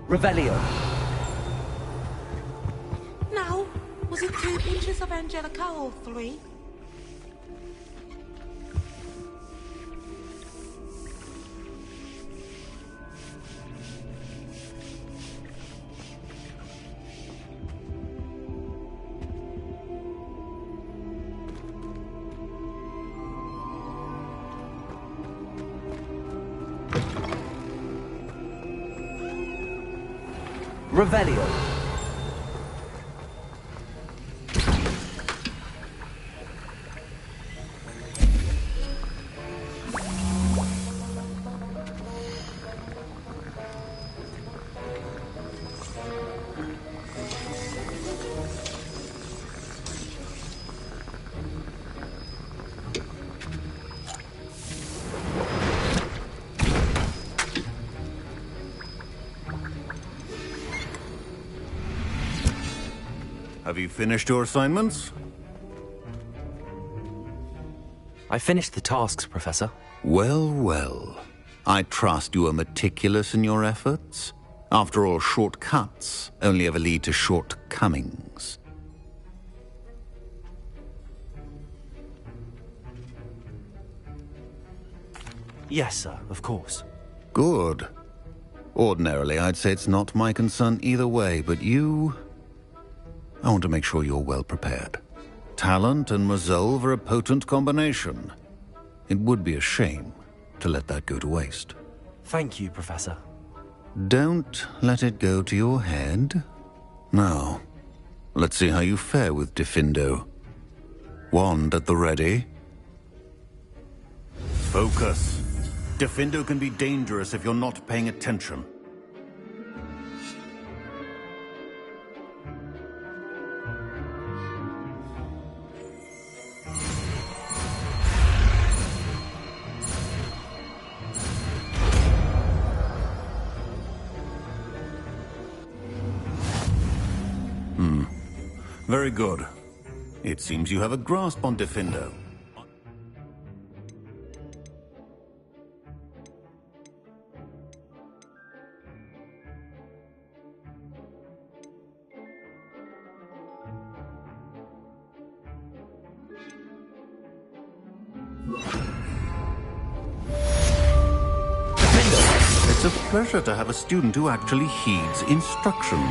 Revelio. Now, was it 2 pinches of Angelica or 3? Revelio. Have you finished your assignments? I finished the tasks, Professor. Well, well. I trust you are meticulous in your efforts. After all, shortcuts only ever lead to shortcomings. Yes, sir, of course. Good. Ordinarily, I'd say it's not my concern either way, but you... I want to make sure you're well prepared. Talent and resolve are a potent combination. It would be a shame to let that go to waste. Thank you, Professor. Don't let it go to your head. Now, let's see how you fare with Diffindo. Wand at the ready. Focus. Diffindo can be dangerous if you're not paying attention. Very good. It seems you have a grasp on Diffindo. It's a pleasure to have a student who actually heeds instruction.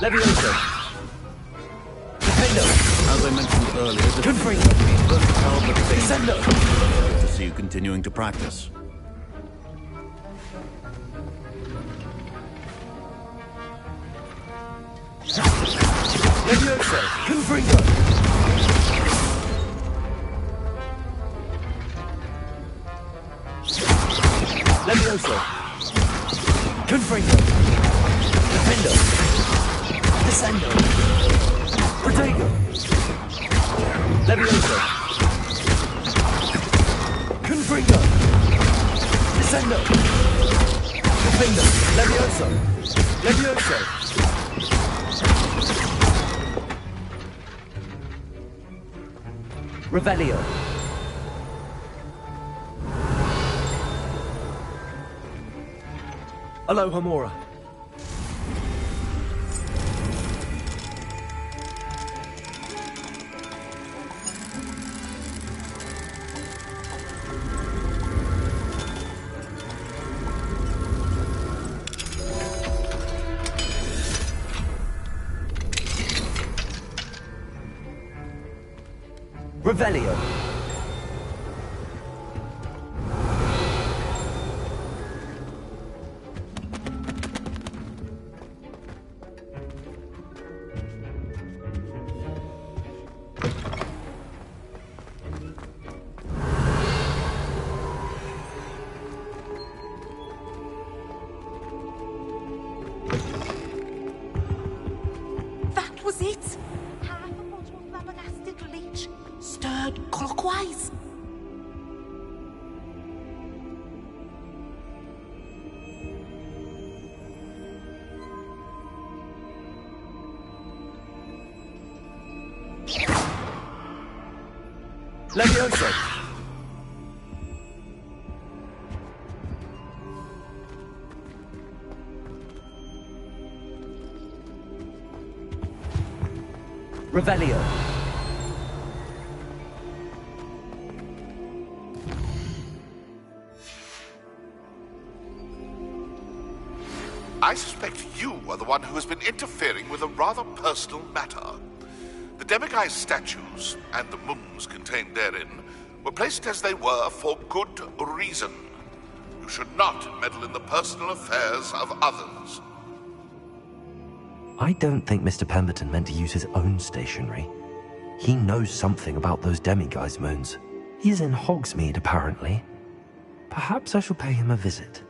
Levioso. Defendo. As I mentioned earlier, the Confring. versatile but Descendo. good to see you continuing to practice. Levioso. Confringo. Levioso. Confringo. Defendo. Descendo. Protego. Levioso. Confringo. Descendo. Defendo. Levioso. Levioso. Revelio. Alohomora. Revelio. That was it. Half a bottle of flabbergasted leech, stirred clockwise. Levioso. Revelio. I suspect you are the one who has been interfering with a rather personal matter. The demiguise statues and the mums contained therein were placed as they were for good reason. You should not meddle in the personal affairs of others. I don't think Mr. Pemberton meant to use his own stationery. He knows something about those demiguise moons. He's in Hogsmeade, apparently. Perhaps I shall pay him a visit.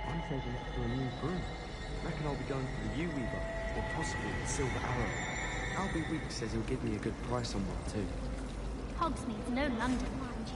I'm saving up for a new broom. Reckon I'll be going for the U-Weaver, or possibly the Silver Arrow. Albie Weeks says he'll give me a good price on one too. Hogsmeade's no London, mind you.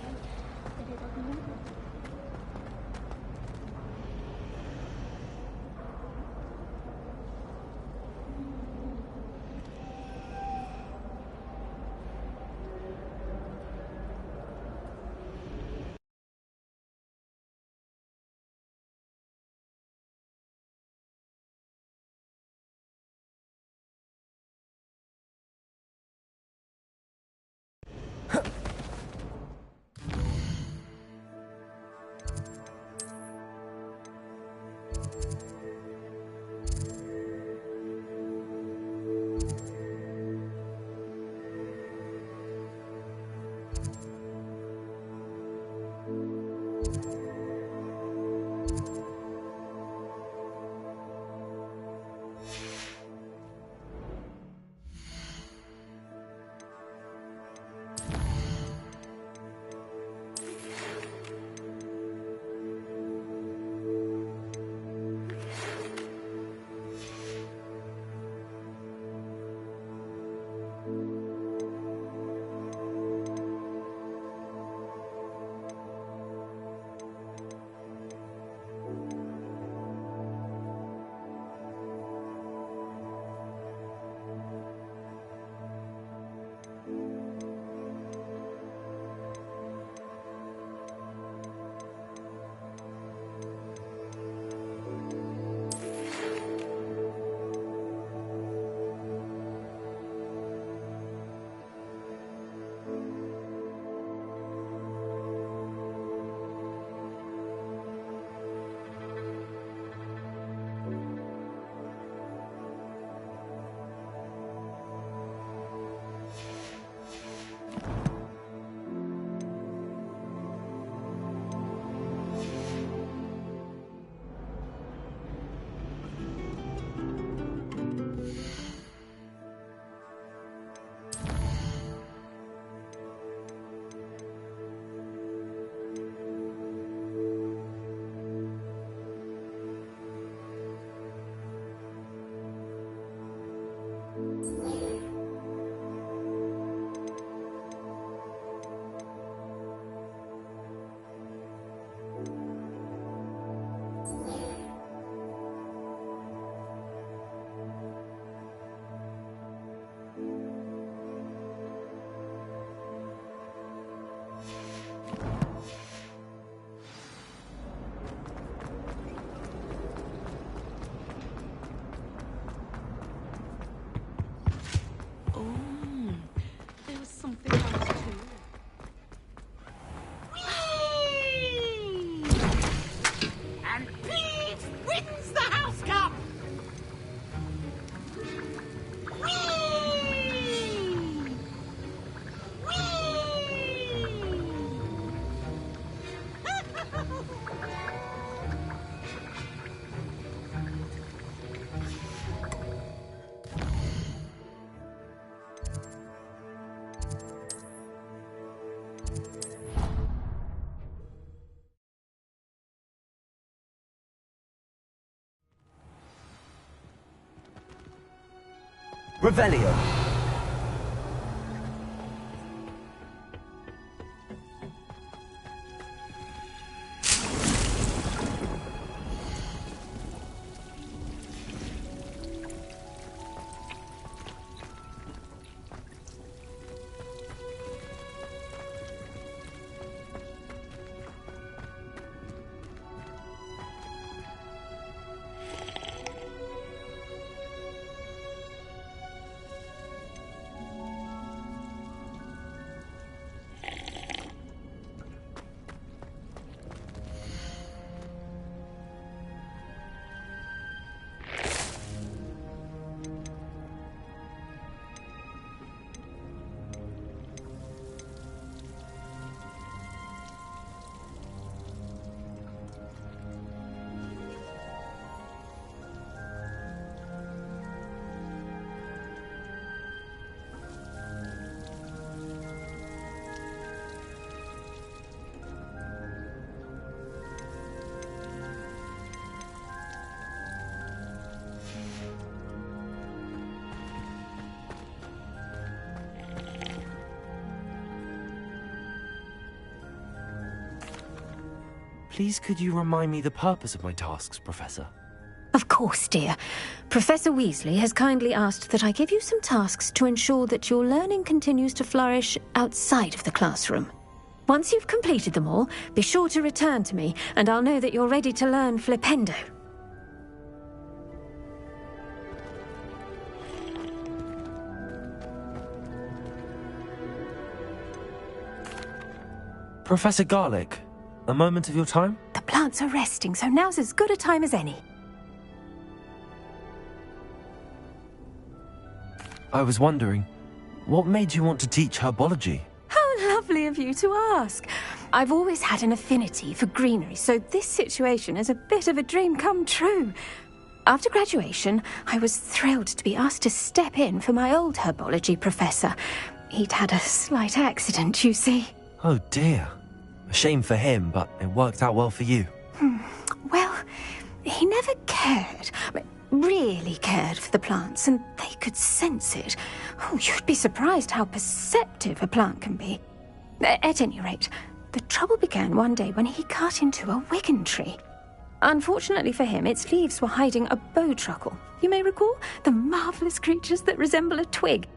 Revelio. Please could you remind me the purpose of my tasks, Professor? Of course, dear. Professor Weasley has kindly asked that I give you some tasks to ensure that your learning continues to flourish outside of the classroom. Once you've completed them all, be sure to return to me, and I'll know that you're ready to learn Flipendo. Professor Garlick, a moment of your time? The plants are resting, so now's as good a time as any. I was wondering, what made you want to teach herbology? How lovely of you to ask. I've always had an affinity for greenery, so this situation is a bit of a dream come true. After graduation, I was thrilled to be asked to step in for my old herbology professor. He'd had a slight accident, you see. Oh dear. A shame for him, but it worked out well for you. Well, he never really cared for the plants, and they could sense it. Oh, you'd be surprised how perceptive a plant can be. At any rate, the trouble began one day when he cut into a Wigan tree. Unfortunately for him, its leaves were hiding a bowtruckle. You may recall the marvellous creatures that resemble a twig.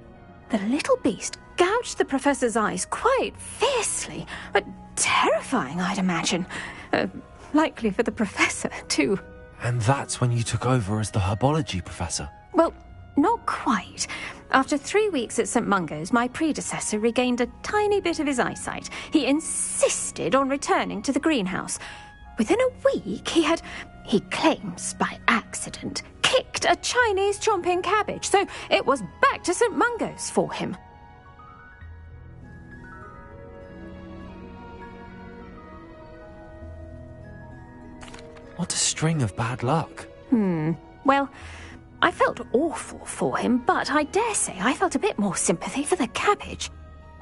The little beast gouged the professor's eyes quite fiercely, but terrifying, I'd imagine. Likely for the professor, too. And that's when you took over as the herbology professor? Well, not quite. After 3 weeks at St. Mungo's, my predecessor regained a tiny bit of his eyesight. He insisted on returning to the greenhouse. Within a week, he claims by accident, kicked a Chinese chomping cabbage, so it was back to St. Mungo's for him. What a string of bad luck. Well, I felt awful for him, but I dare say I felt a bit more sympathy for the cabbage.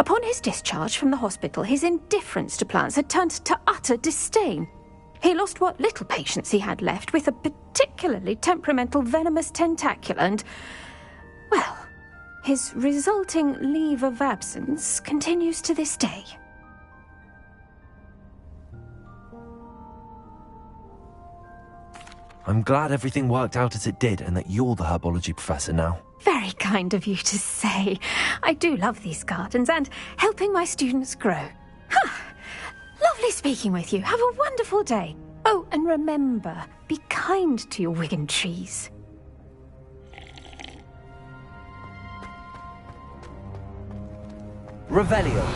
Upon his discharge from the hospital, his indifference to plants had turned to utter disdain. He lost what little patience he had left with a particularly temperamental venomous tentacula and, well, his resulting leave of absence continues to this day. I'm glad everything worked out as it did and that you're the herbology professor now. Very kind of you to say. I do love these gardens and helping my students grow. Lovely speaking with you. Have a wonderful day. Oh, and remember, be kind to your Wigan trees. Revelio.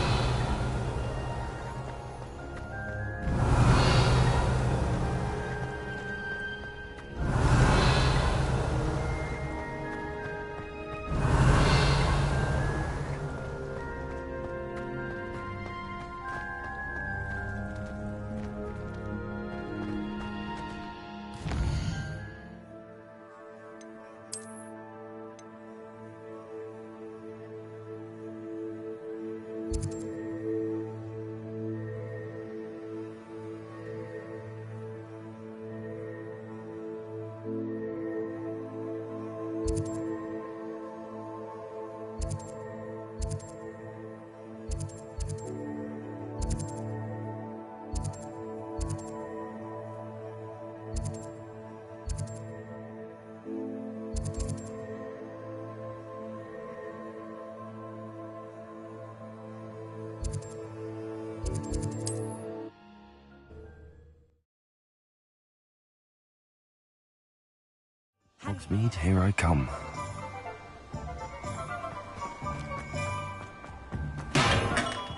Hogsmeade, here I come.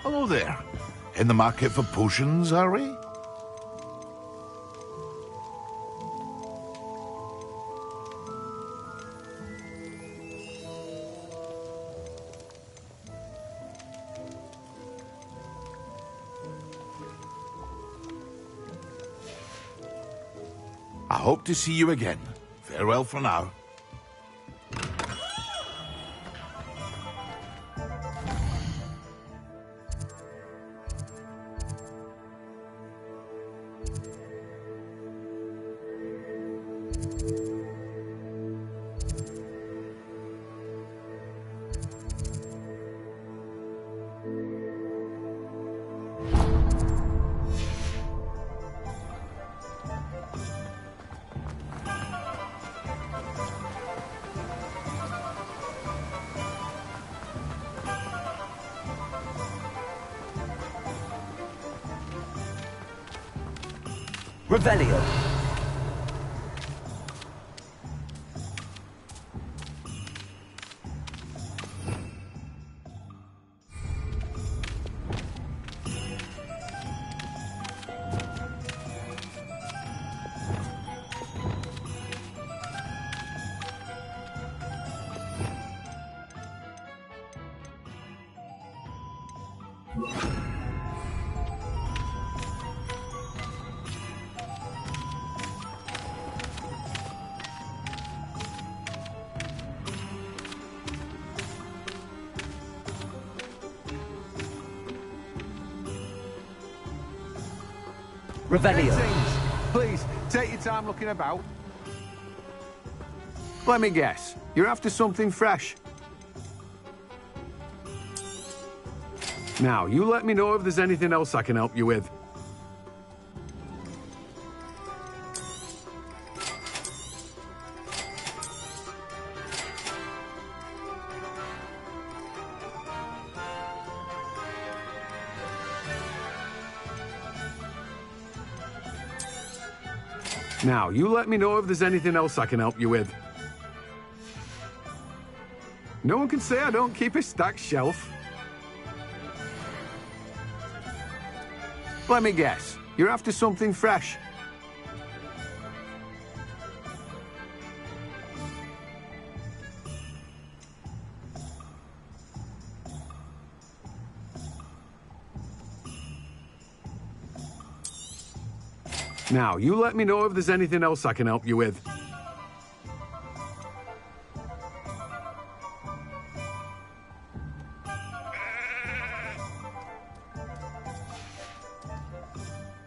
Hello there. In the market for potions, are we? I hope to see you again. Farewell for now. Revelio. Revelio. Please, take your time looking about. Let me guess. You're after something fresh. Now, you let me know if there's anything else I can help you with. Now, you let me know if there's anything else I can help you with. No one can say I don't keep a stacked shelf. Let me guess. You're after something fresh. Now, you let me know if there's anything else I can help you with.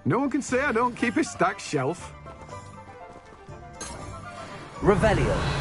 No one can say I don't keep a stacked shelf. Revelio.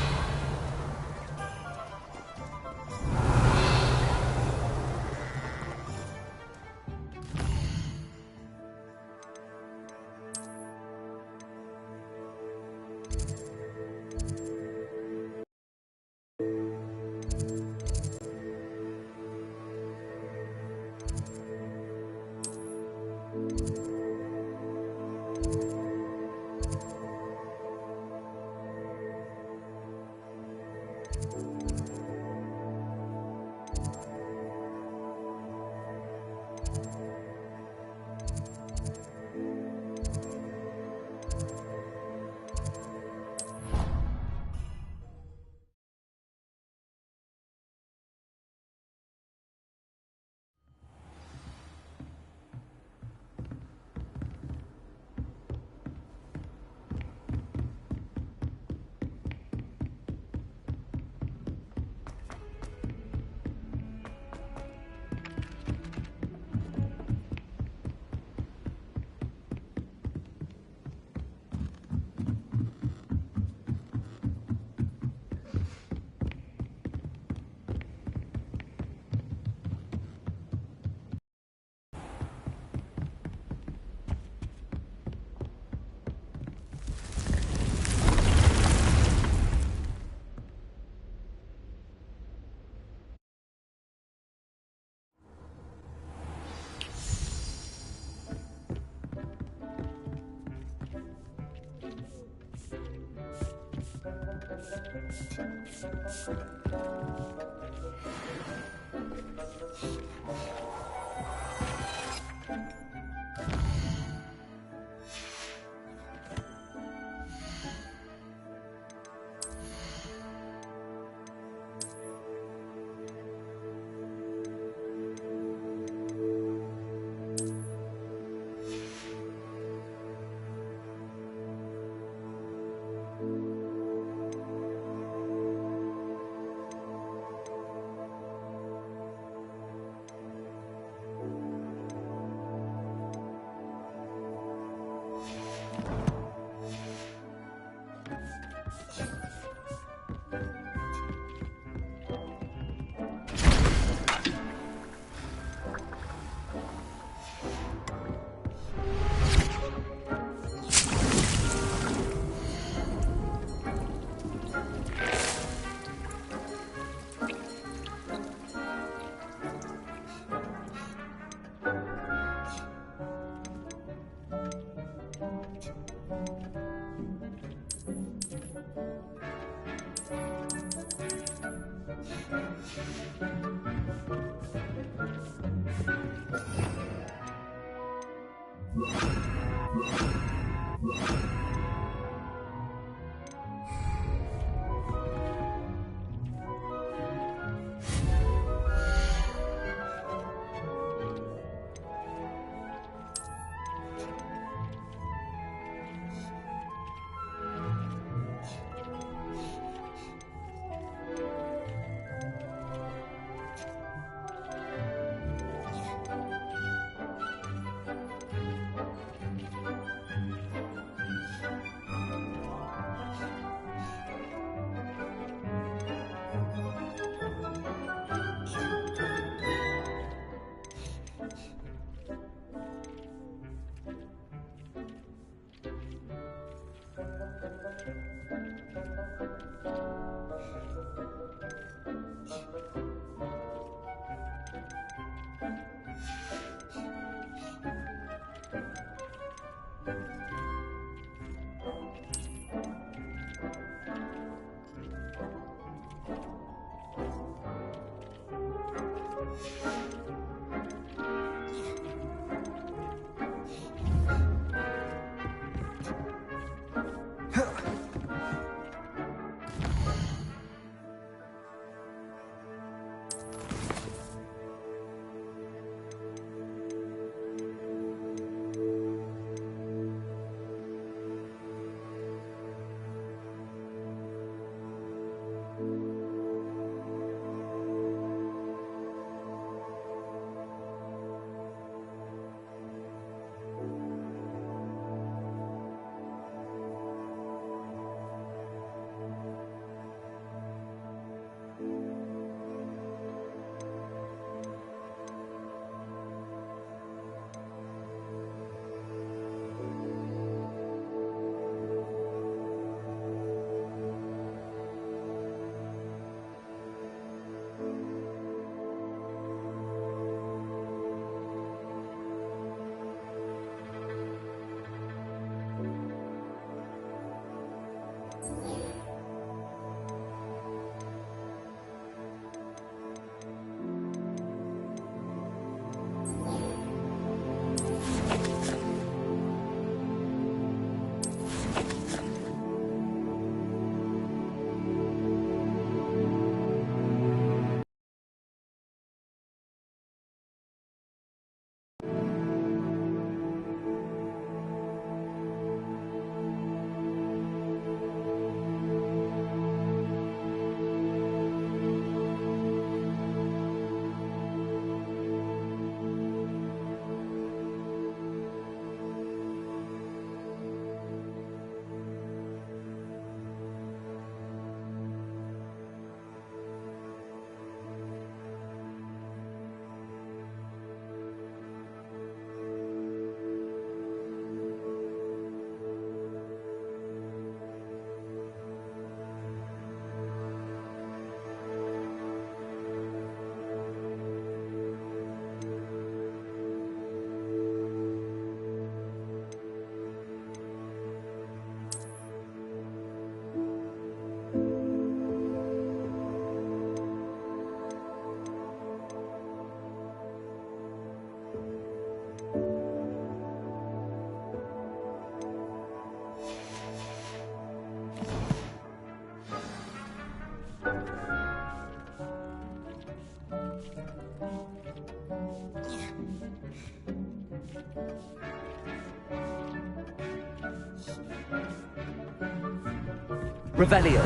Revelio.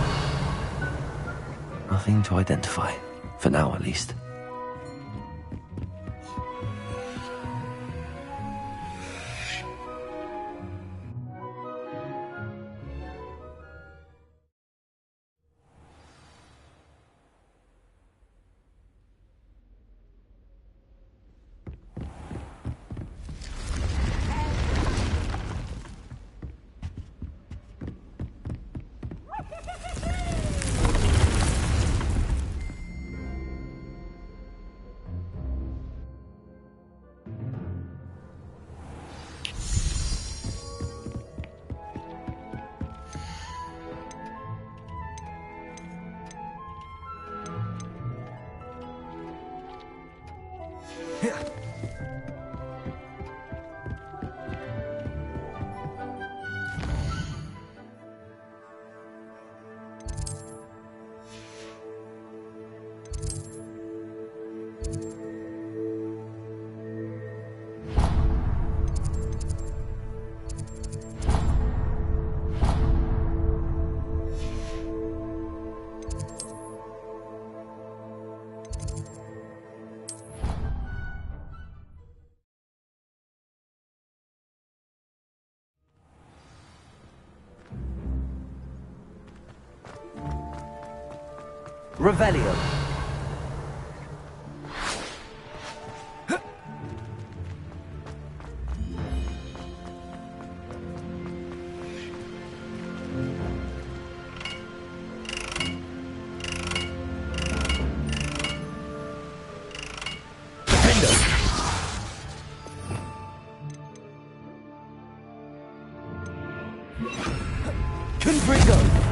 Nothing to identify. For now, at least. Revelio. Confringo.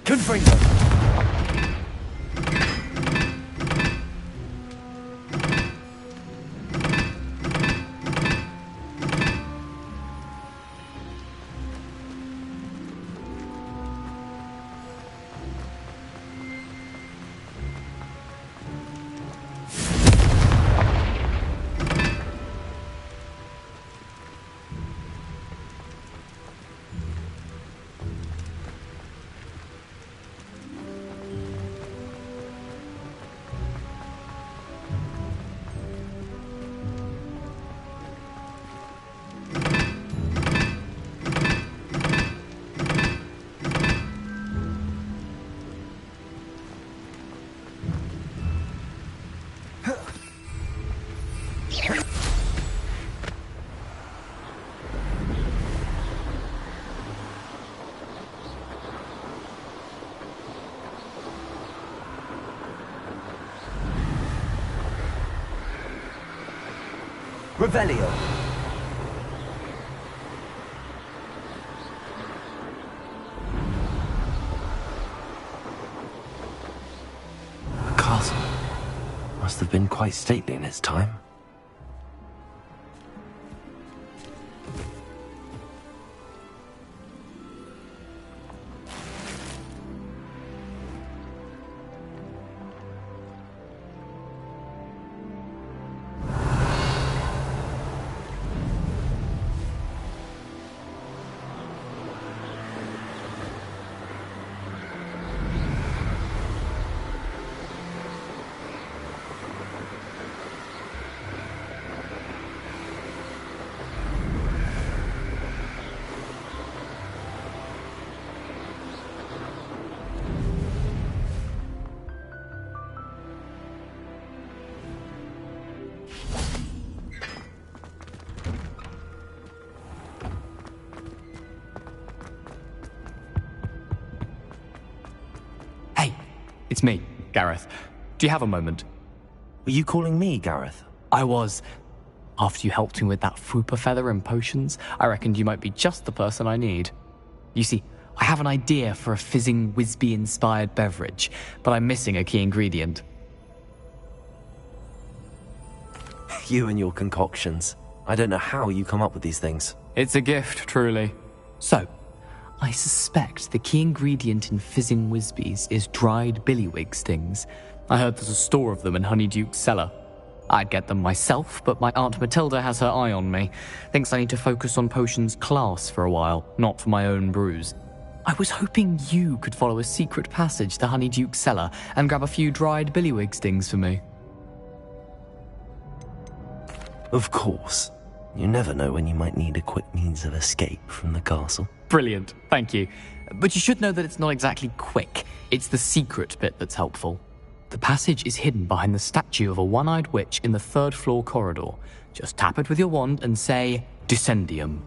Confringo. Revelio. The castle must have been quite stately in its time. It's me, Gareth. Do you have a moment? Were you calling me, Gareth? I was. After you helped me with that Fupa feather and potions, I reckoned you might be just the person I need. You see, I have an idea for a fizzing Whizbee-inspired beverage, but I'm missing a key ingredient. You and your concoctions. I don't know how you come up with these things. It's a gift, truly. So, I suspect the key ingredient in fizzing Whizbees is dried billywig stings. I heard there's a store of them in Honeyduke's cellar. I'd get them myself, but my Aunt Matilda has her eye on me. Thinks I need to focus on potions class for a while, not for my own brews. I was hoping you could follow a secret passage to Honeyduke's cellar and grab a few dried billywig stings for me. Of course. You never know when you might need a quick means of escape from the castle. Brilliant, thank you. But you should know that it's not exactly quick. It's the secret bit that's helpful. The passage is hidden behind the statue of a one-eyed witch in the third-floor corridor. Just tap it with your wand and say, Descendium.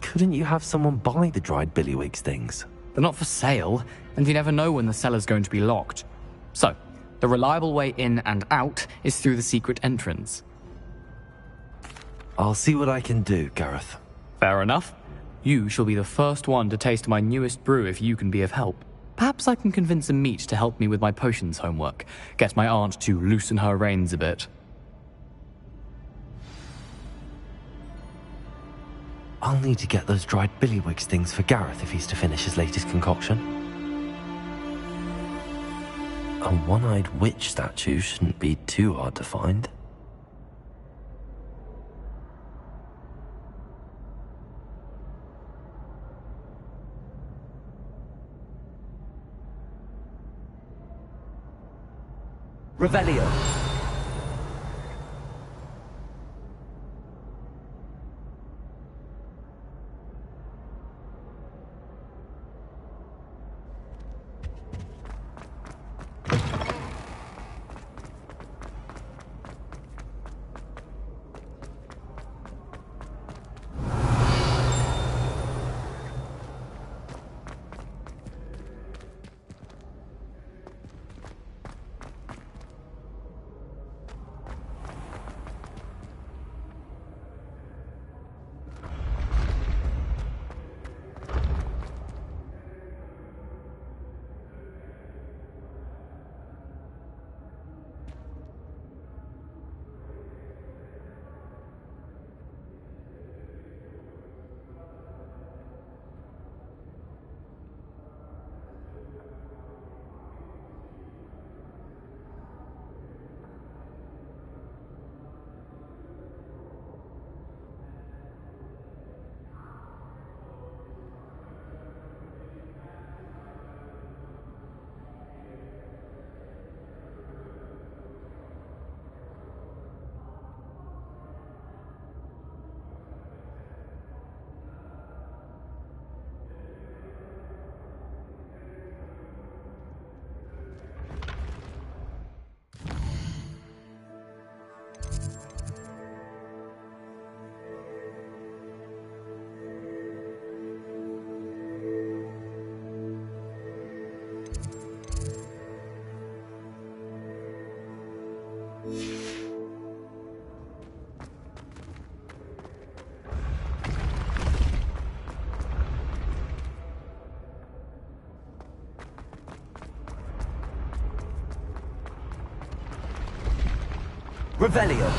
Couldn't you have someone buy the dried billywig stings? They're not for sale, and you never know when the cellar's going to be locked. So, the reliable way in and out is through the secret entrance. I'll see what I can do, Gareth. Fair enough. You shall be the first one to taste my newest brew if you can be of help. Perhaps I can convince a meat to help me with my potions homework. Get my aunt to loosen her reins a bit. I'll need to get those dried billywig stings for Gareth if he's to finish his latest concoction. A one-eyed witch statue shouldn't be too hard to find. Revelio. Revelio.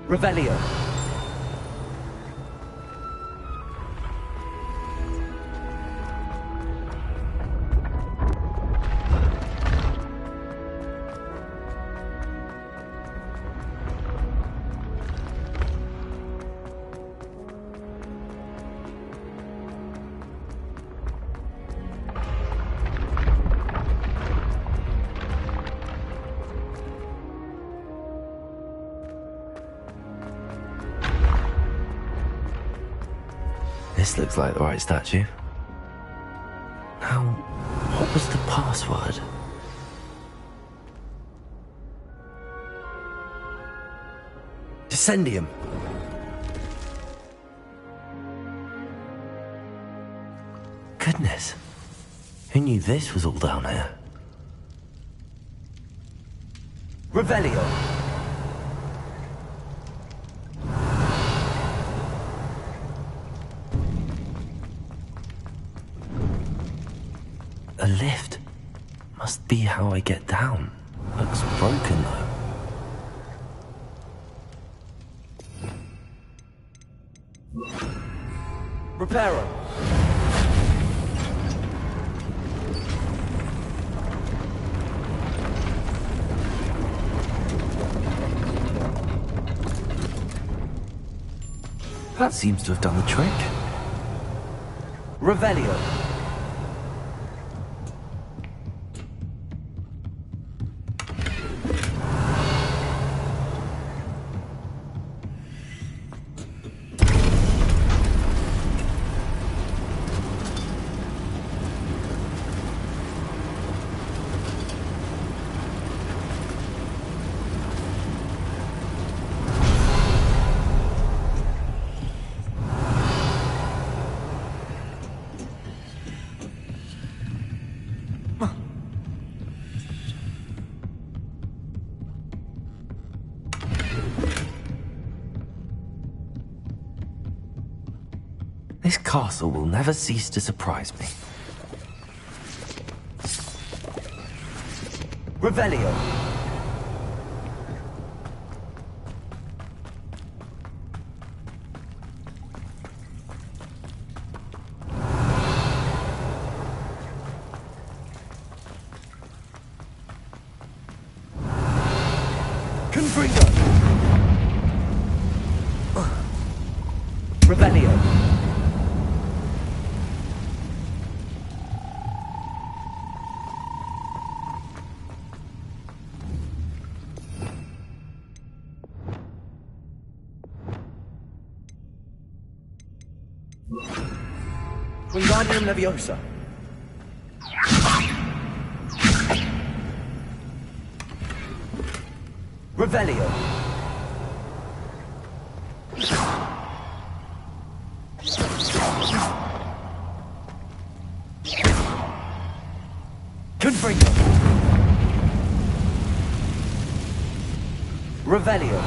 Revelio. This looks like the right statue. Now, what was password. Descendium. Goodness. Who knew this was all down here? Revelio. A lift. Must be how I get down. Looks broken though. Reparo. That seems to have done the trick. Revelio. This castle will never cease to surprise me. Revelio. Confringo. Revelio. Wingardium Leviosa. Revelio. Confringo. Revelio.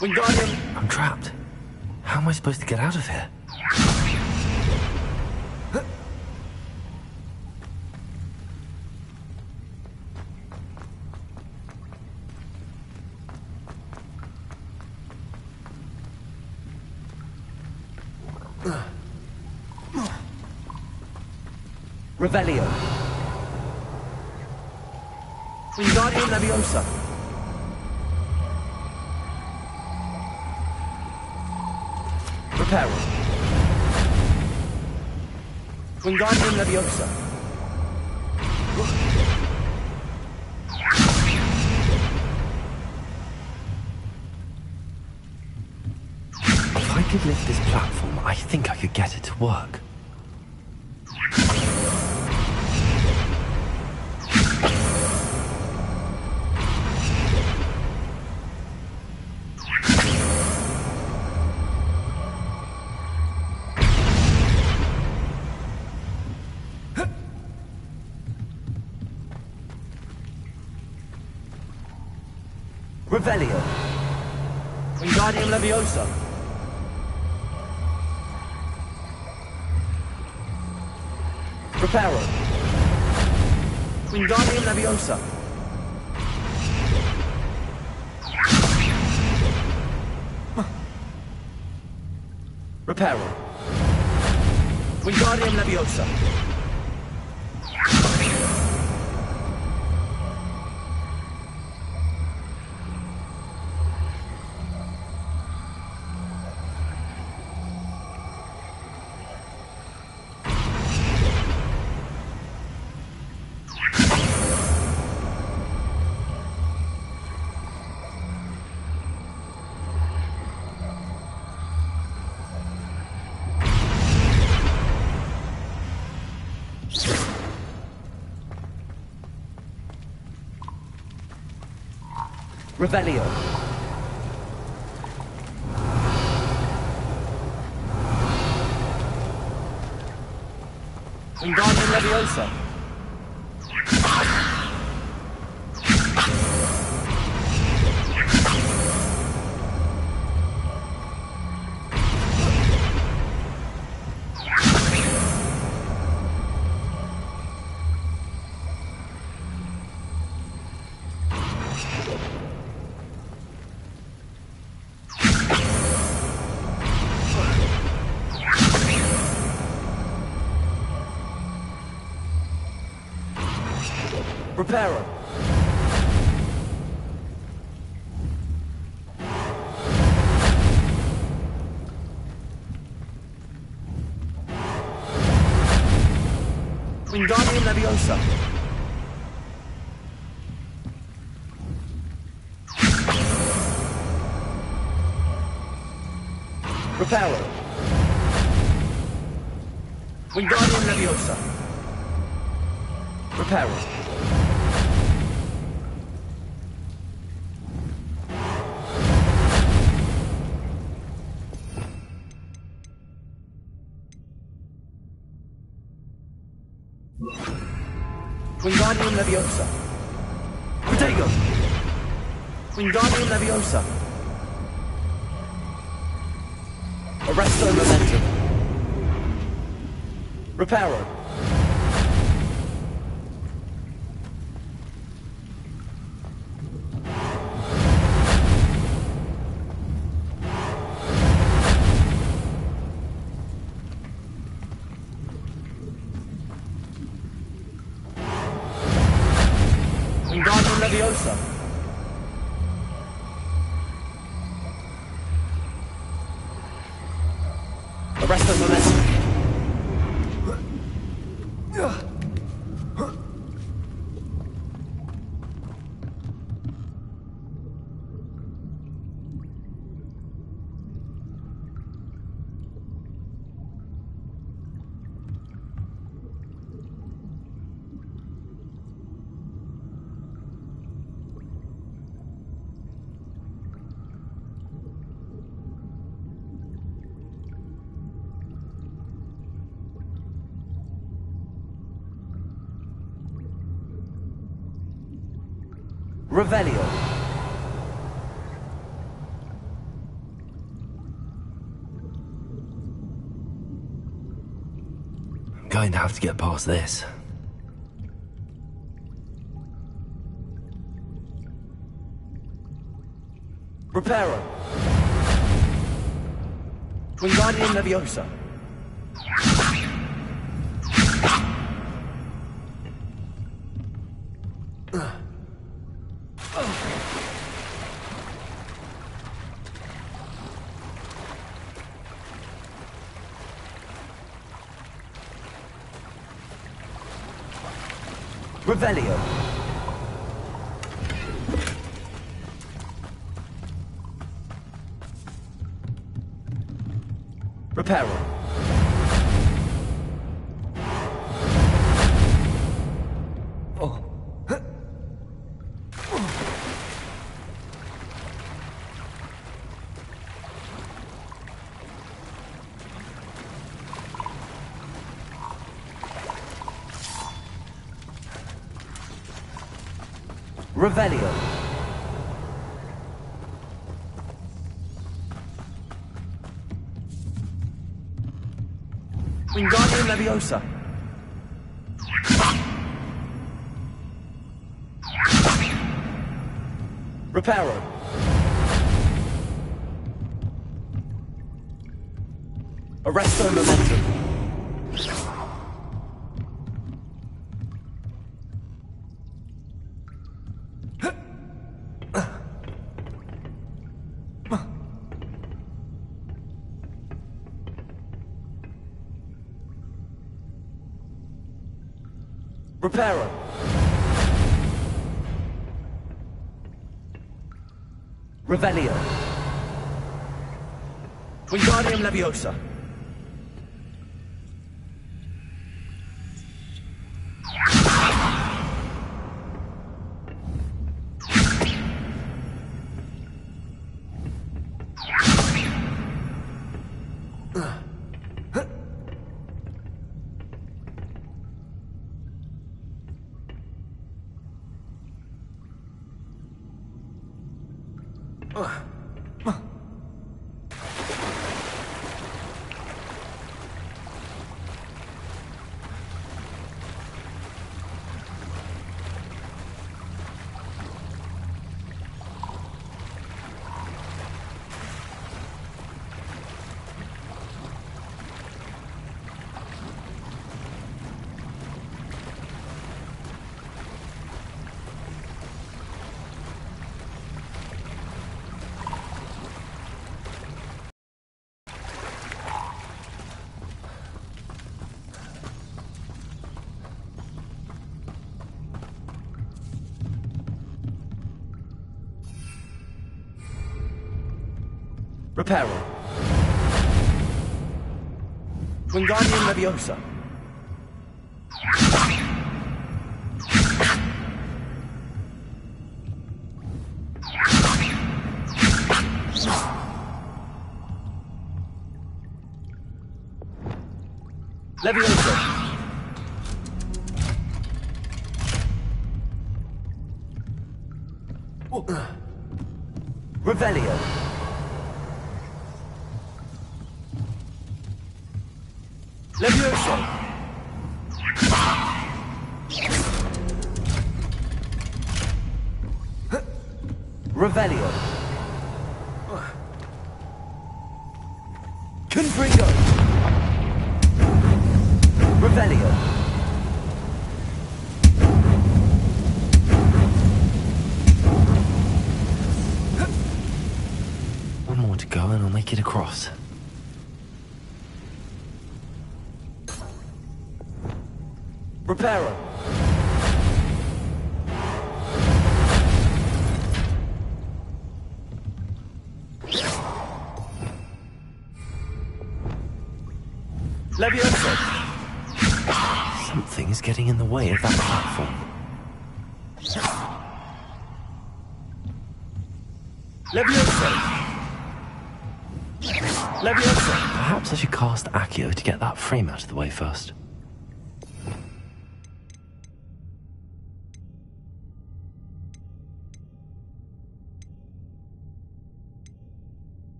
Wingardium. I'm trapped. How am I supposed to get out of here? Revelio. Wingardium Leviosa. Reparo. Wingardium Leviosa. If I could lift this platform, I think I could get it to work. Revelio. Wingardium Leviosa. Reparo. Wingardium Leviosa. Reparo. Wingardium Leviosa. Revelio. Wingardium Leviosa. Reparo. Wingardium Leviosa. Reparo. Wingardium Leviosa. Reparo. Wingardium Leviosa. Protego. Wingardium Leviosa. Arresto Momentum. Reparo. Wingardium Leviosa. Arresto Momentum. Revelio. I'm going to have to get past this. Reparo. Wingardium Leviosa. Revelio. Reparo. Revelio. Wingardium Leviosa. Reparo. Arresto Momentum. Reparo. Revelio. Wingardium Leviosa. Reparo. Wingardium Leviosa. Leviosa. Revelio. Leviosa. Revelio. Confringo. Revelio. One more to go and I'll make it across. Reparo. Leviosa. Something is getting in the way of that platform. Leviosa. Leviosa. Perhaps I should cast Accio to get that frame out of the way first.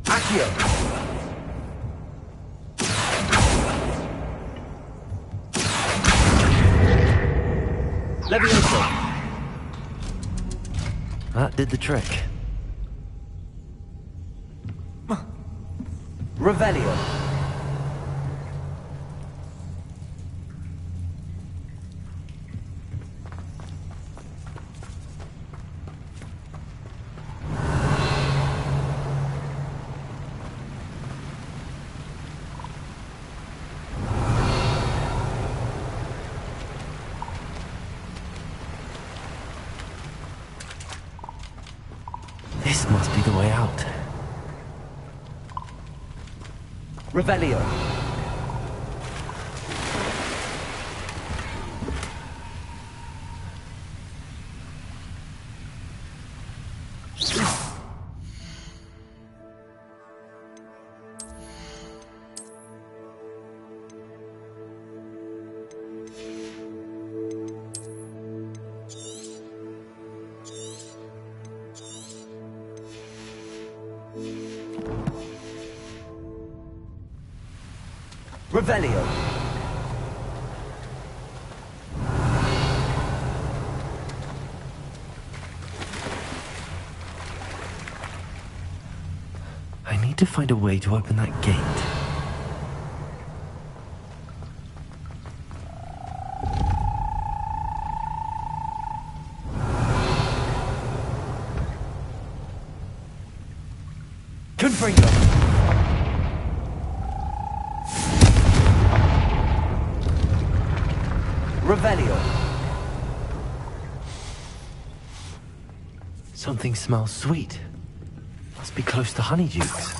Accio. Leviosa. That did the trick. Revelio. This must be the way out. Revelio. Revelio. I need to find a way to open that gate. Confringo. Revelio. Something smells sweet. Must be close to Honeydukes.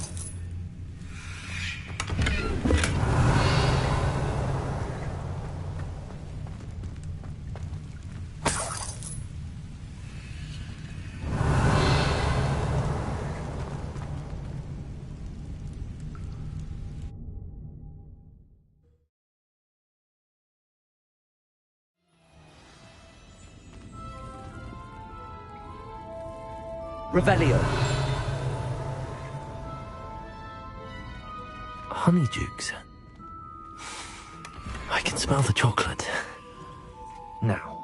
Revelio. Honeydukes. I can smell the chocolate. Now.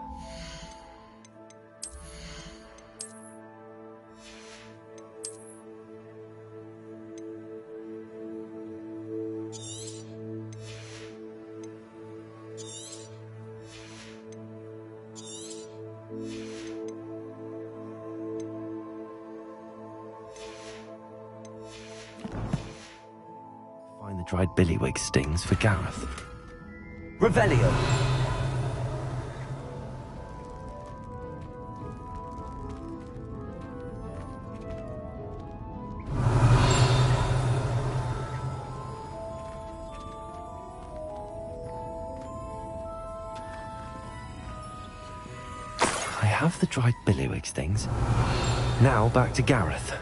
Find the dried billywig stings for Gareth. Revelio. I have the dried billywig stings. Now back to Gareth.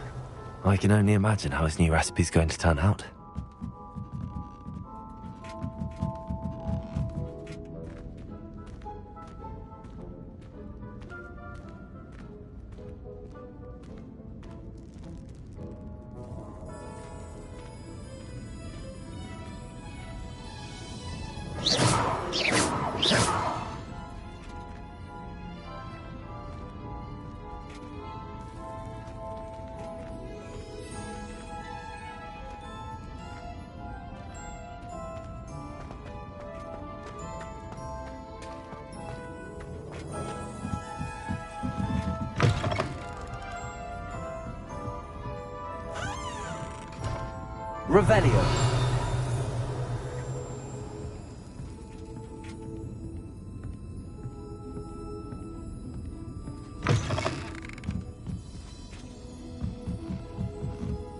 I can only imagine how his new recipe's going to turn out. Revelio.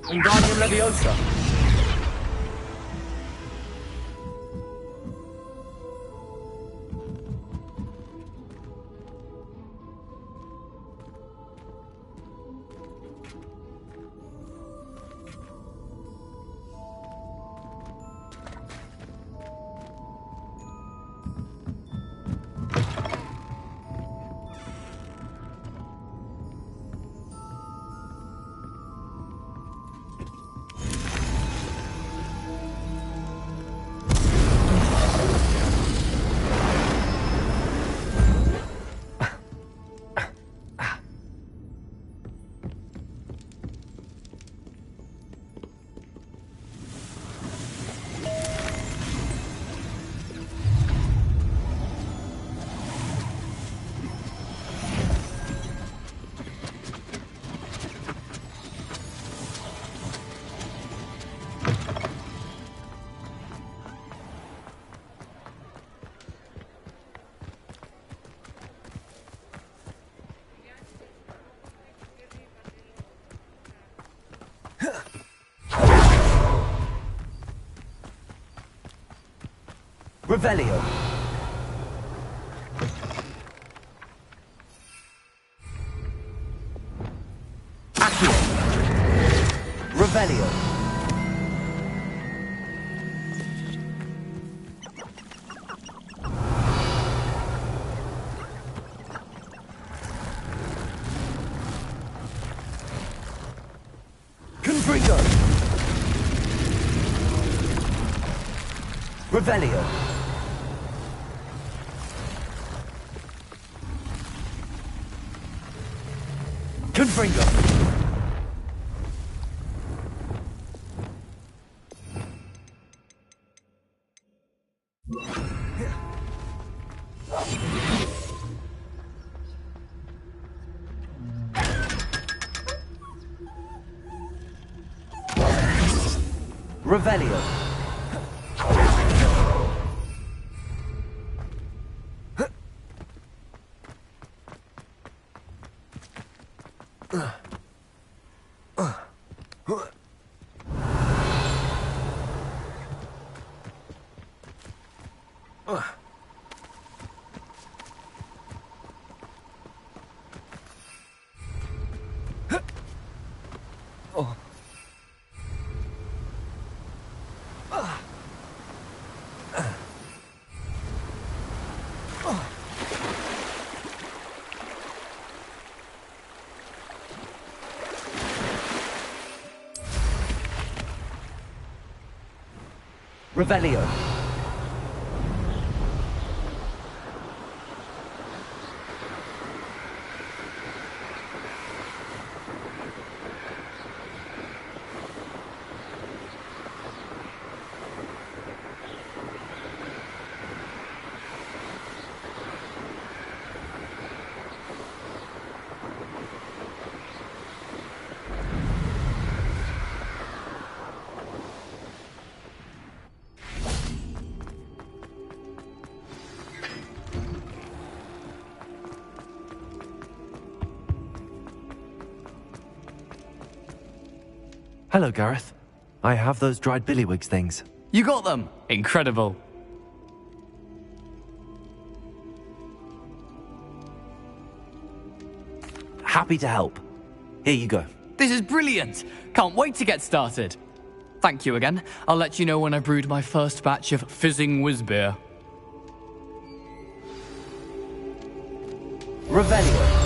Wingardium Leviosa. Revelio. Accio. Revelio. Confringo. Revelio. Confringo. Revelio. Revelio. Hello, Gareth. I have those dried billywigs things. You got them! Incredible. Happy to help. Here you go. This is brilliant! Can't wait to get started. Thank you again. I'll let you know when I brewed my first batch of fizzing whiz beer. Revelio.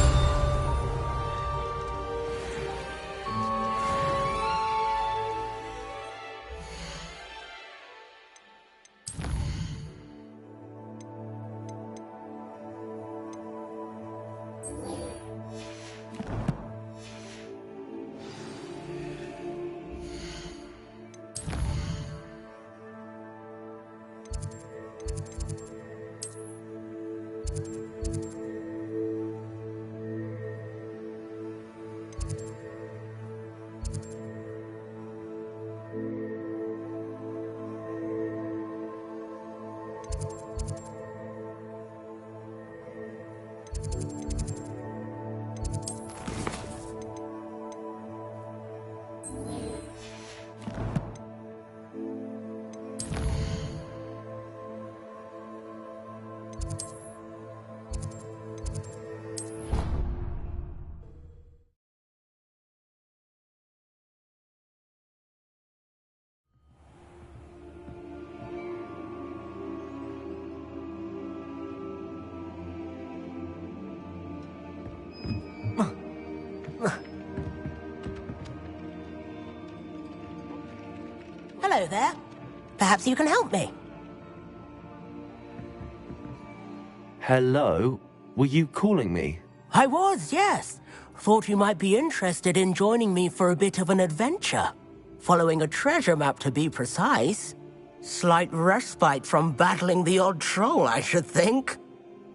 Hello there. Perhaps you can help me. Hello? Were you calling me? I was, yes. Thought you might be interested in joining me for a bit of an adventure. Following a treasure map, to be precise. Slight respite from battling the odd troll, I should think.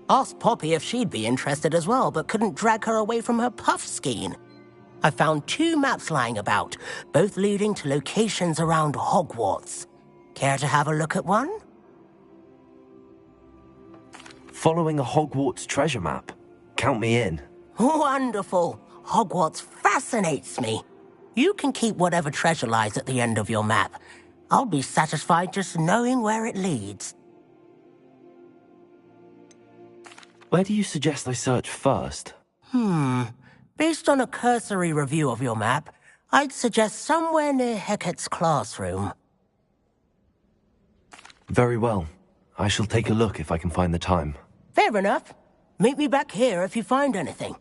Asked Poppy if she'd be interested as well, but couldn't drag her away from her puff skein. I found 2 maps lying about, both leading to locations around Hogwarts. Care to have a look at one? Following a Hogwarts treasure map. Count me in. Wonderful. Hogwarts fascinates me. You can keep whatever treasure lies at the end of your map. I'll be satisfied just knowing where it leads. Where do you suggest I search first? Based on a cursory review of your map, I'd suggest somewhere near Hecat's classroom. Very well. I shall take a look if I can find the time. Fair enough. Meet me back here if you find anything.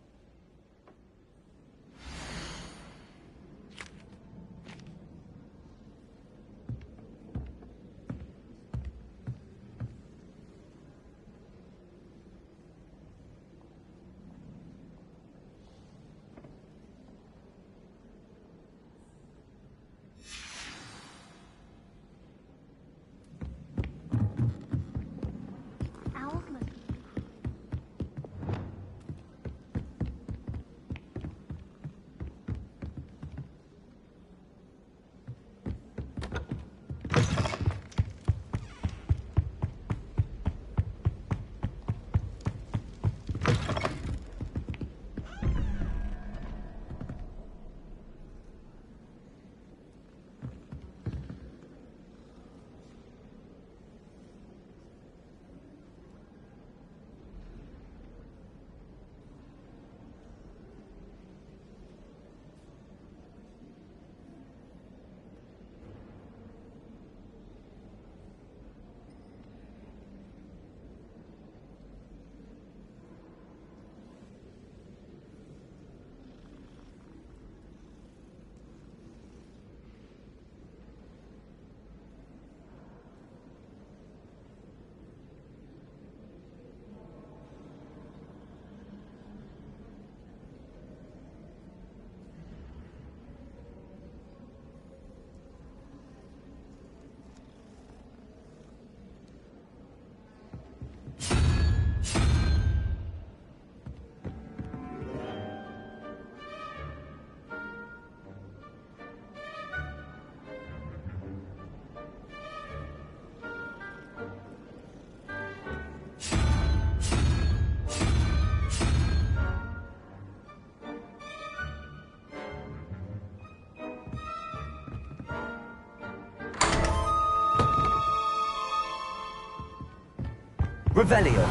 Revelio.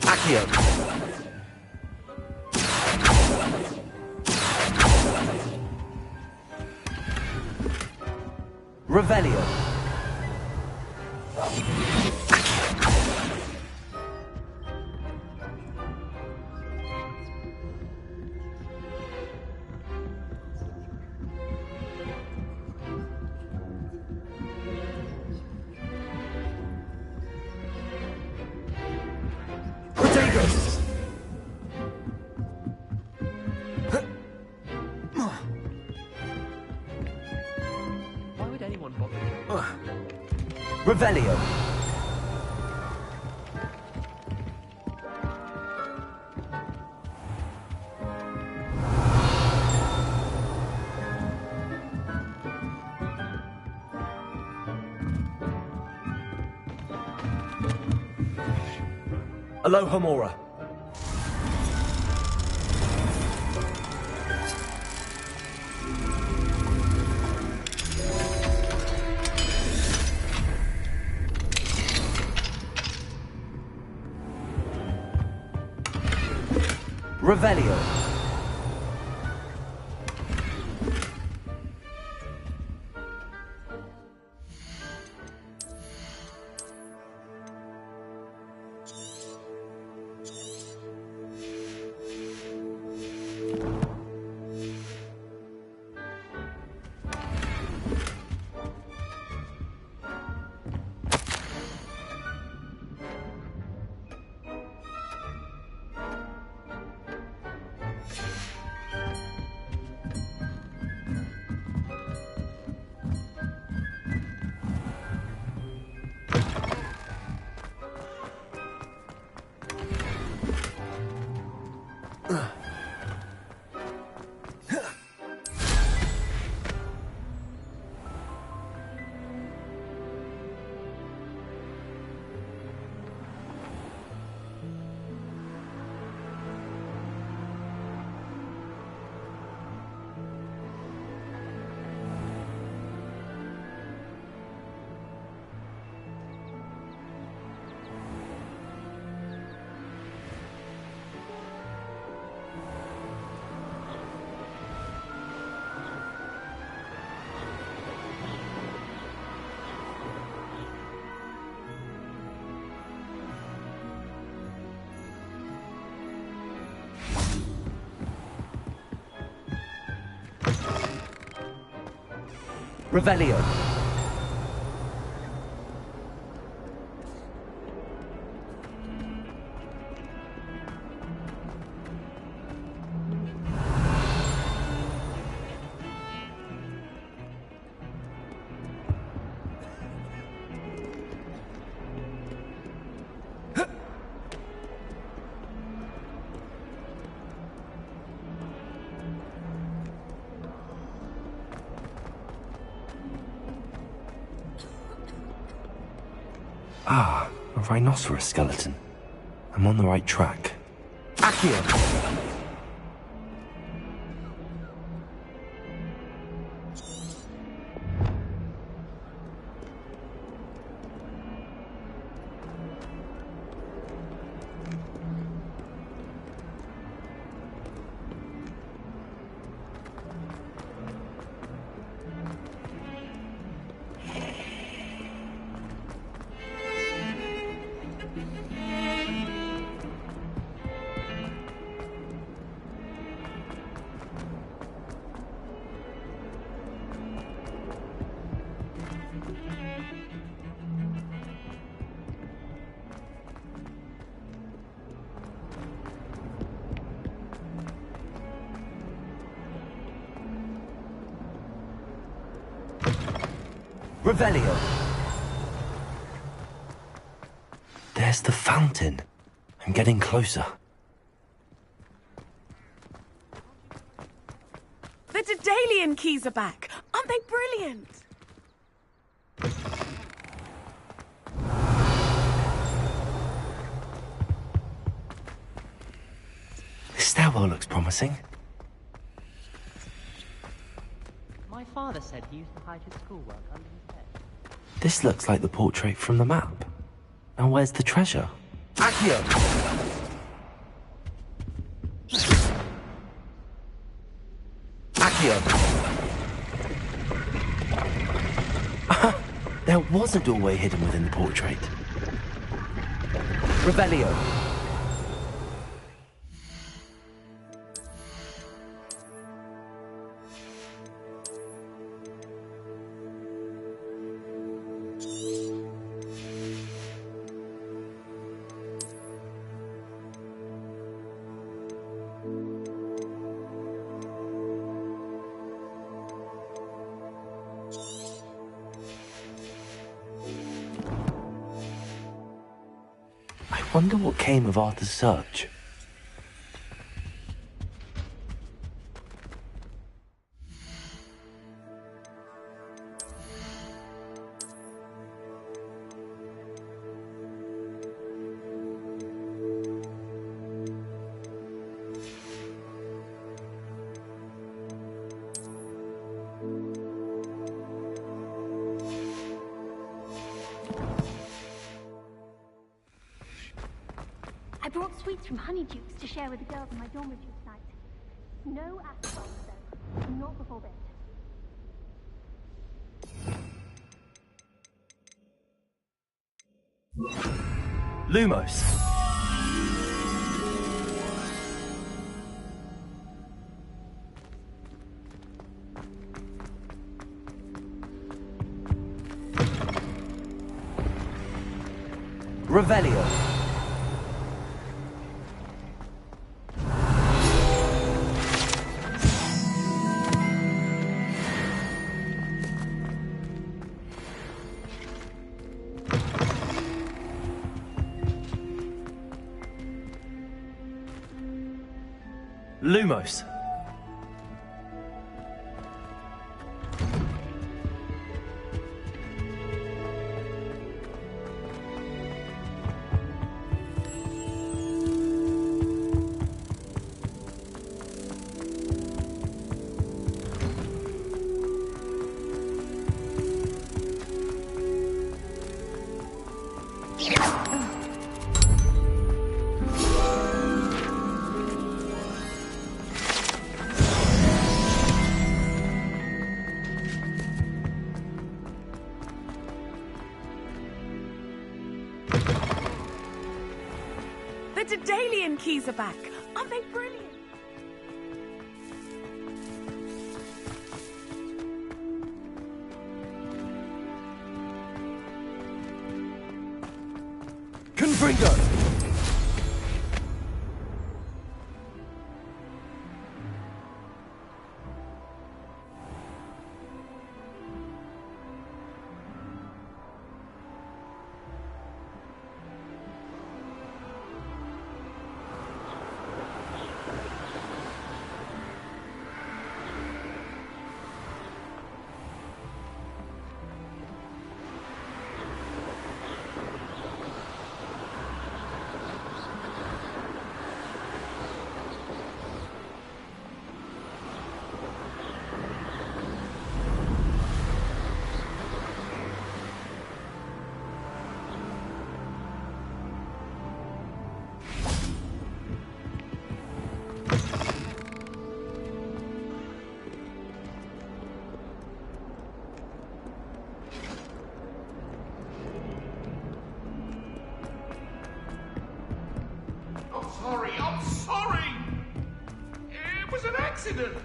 Accio. Revelio. Why would anyone bother? Revelio. Alohomora. Revelio. Revelio. Ah, a rhinoceros skeleton. I'm on the right track. Accio. Revelio. There's the fountain. I'm getting closer. The Daedalian keys are back. Aren't they brilliant? This stairwell looks promising. My father said he used to hide his schoolwork under his bed. This looks like the portrait from the map. And where's the treasure? Accio! Accio! There was a doorway hidden within the portrait. Revelio. I wonder what came of Arthur's search. I brought sweets from Honeydukes to share with the girls in my dorm review tonight. No alcohol, though. Not before bed. Lumos. Revelio. Lumos. The Daedalian keys are back. Aren't they brilliant? Confringo. I'm sorry! It was an accident!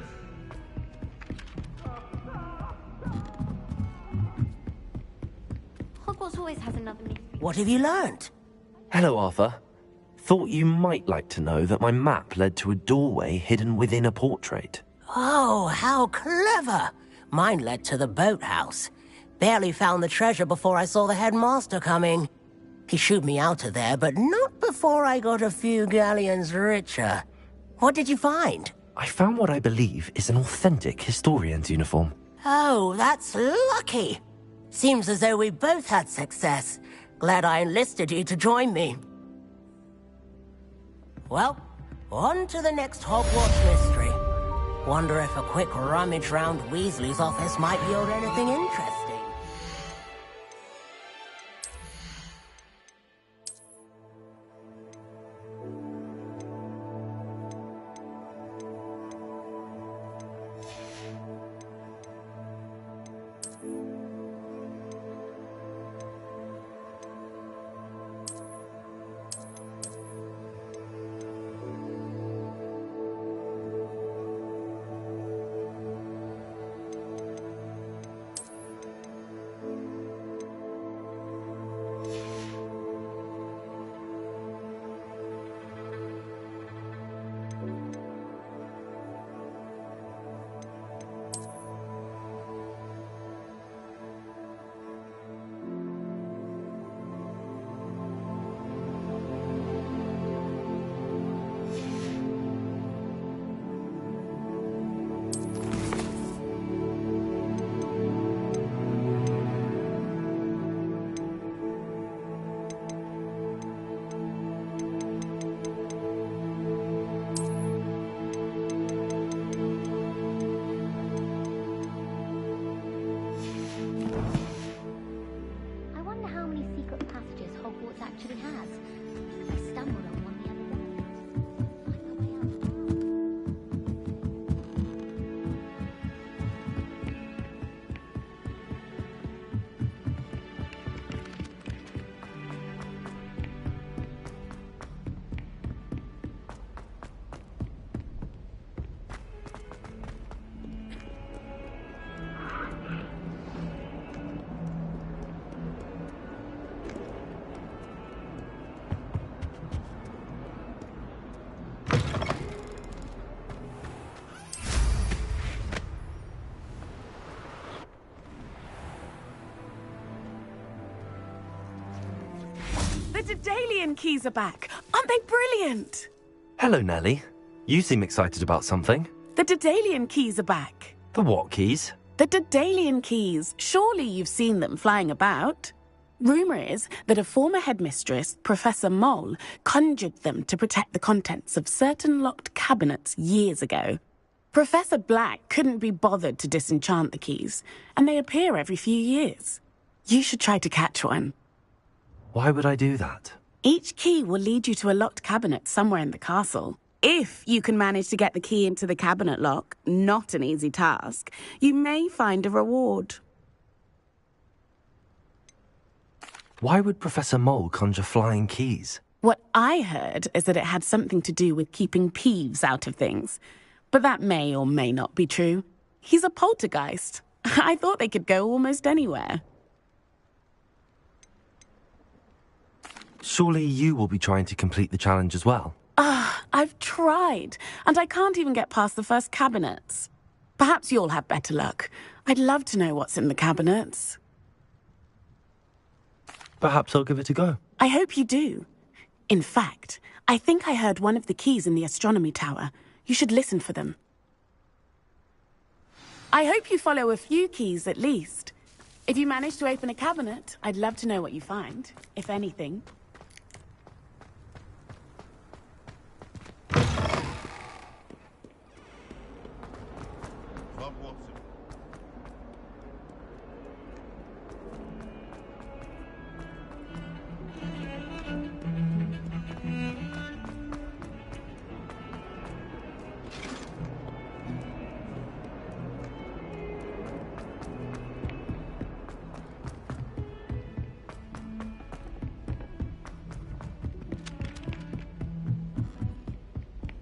Hogwarts always has another mystery. What have you learnt? Hello, Arthur. Thought you might like to know that my map led to a doorway hidden within a portrait. Oh, how clever! Mine led to the boathouse. Barely found the treasure before I saw the headmaster coming. He shooed me out of there, but not before I got a few galleons richer. What did you find? I found what I believe is an authentic historian's uniform. Oh, that's lucky. Seems as though we both had success. Glad I enlisted you to join me. Well, on to the next Hogwarts mystery. Wonder if a quick rummage round Weasley's office might yield anything interesting. I wonder how many secret passages Hogwarts actually has. I stumbled on one the other day. Find my way out now. The Daedalian keys are back. Aren't they brilliant? Hello, Nellie. You seem excited about something. The Daedalian keys are back. The what keys? The Daedalian keys. Surely you've seen them flying about. Rumour is that a former headmistress, Professor Mole, conjured them to protect the contents of certain locked cabinets years ago. Professor Black couldn't be bothered to disenchant the keys, and they appear every few years. You should try to catch one. Why would I do that? Each key will lead you to a locked cabinet somewhere in the castle. If you can manage to get the key into the cabinet lock, not an easy task, you may find a reward. Why would Professor Mole conjure flying keys? What I heard is that it had something to do with keeping Peeves out of things. But that may or may not be true. He's a poltergeist. I thought they could go almost anywhere. Surely you will be trying to complete the challenge as well. I've tried, and I can't even get past the first cabinets. Perhaps you'll have better luck. I'd love to know what's in the cabinets. Perhaps I'll give it a go. I hope you do. In fact, I think I heard one of the keys in the astronomy tower. You should listen for them. I hope you follow a few keys at least. If you manage to open a cabinet, I'd love to know what you find, if anything.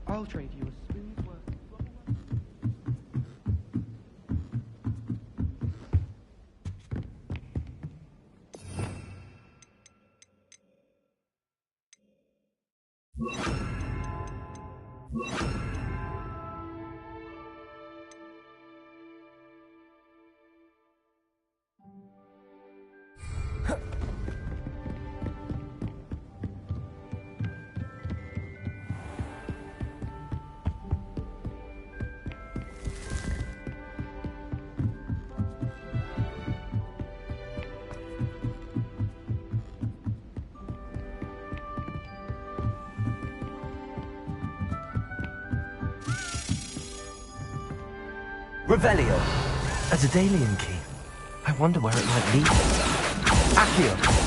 I'll trade you a spoon's worth of Revelio. A Daedalian key. I wonder where it might lead. Accio.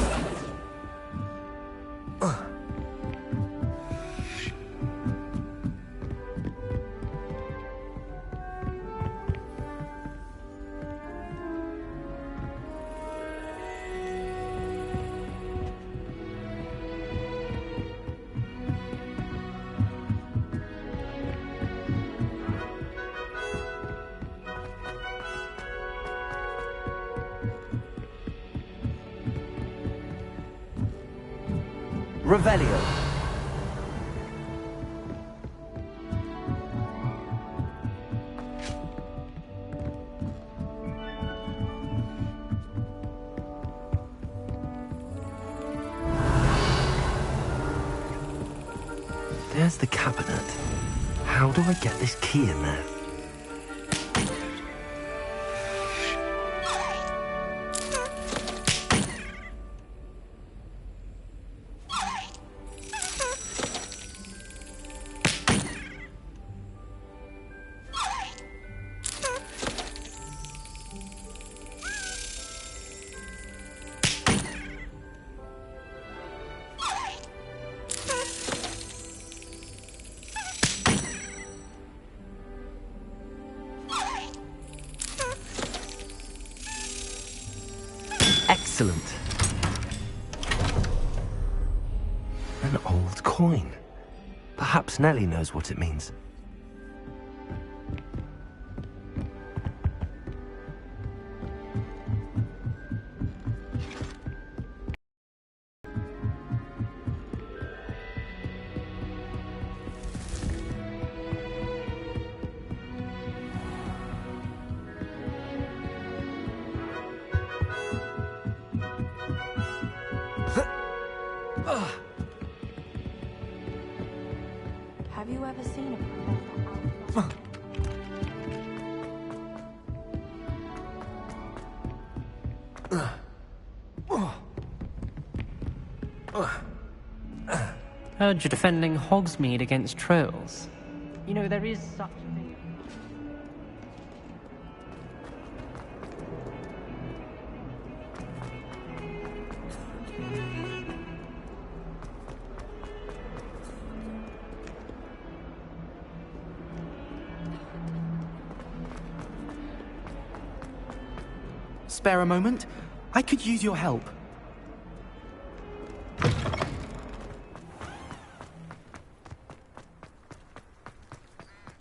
Revelio. There's the cabinet. How do I get this key in there? Excellent. An old coin. Perhaps Nellie knows what it means. Have you ever seen a professor Heard you're defending Hogsmeade against trolls. You know, there is such a thing. Spare a moment? I could use your help.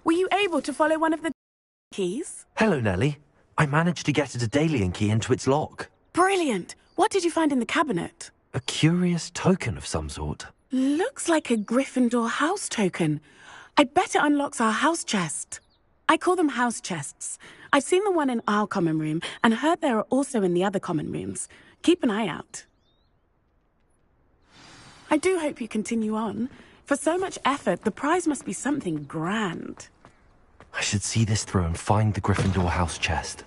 Were you able to follow one of the keys? Hello, Nellie. I managed to get a Daedalian key into its lock. Brilliant! What did you find in the cabinet? A curious token of some sort. Looks like a Gryffindor house token. I bet it unlocks our house chest. I call them house chests. I've seen the one in our common room and heard there are also in the other common rooms. Keep an eye out. I do hope you continue on. For so much effort, the prize must be something grand. I should see this through and find the Gryffindor house chest.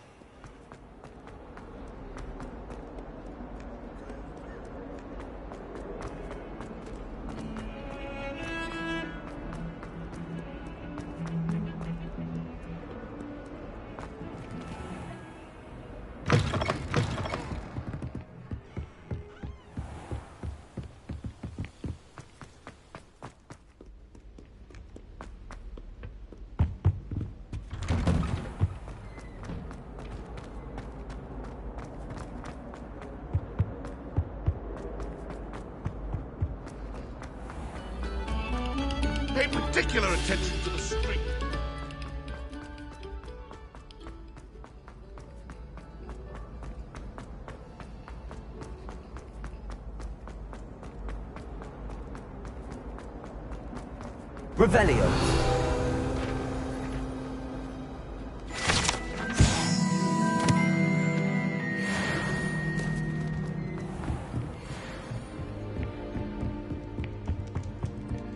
Pay particular attention to the street. Revelio.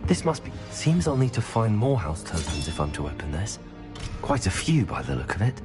This must be... Seems I'll need to find more house tokens if I'm to open this. Quite a few by the look of it.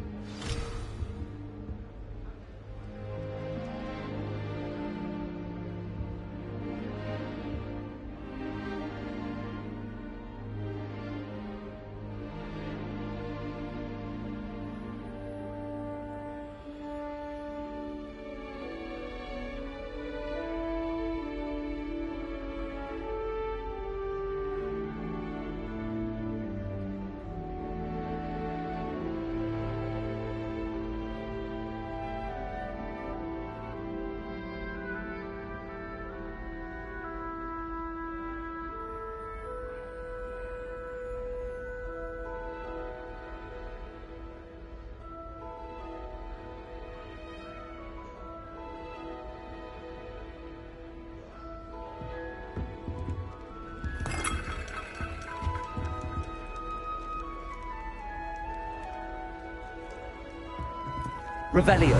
Revelio.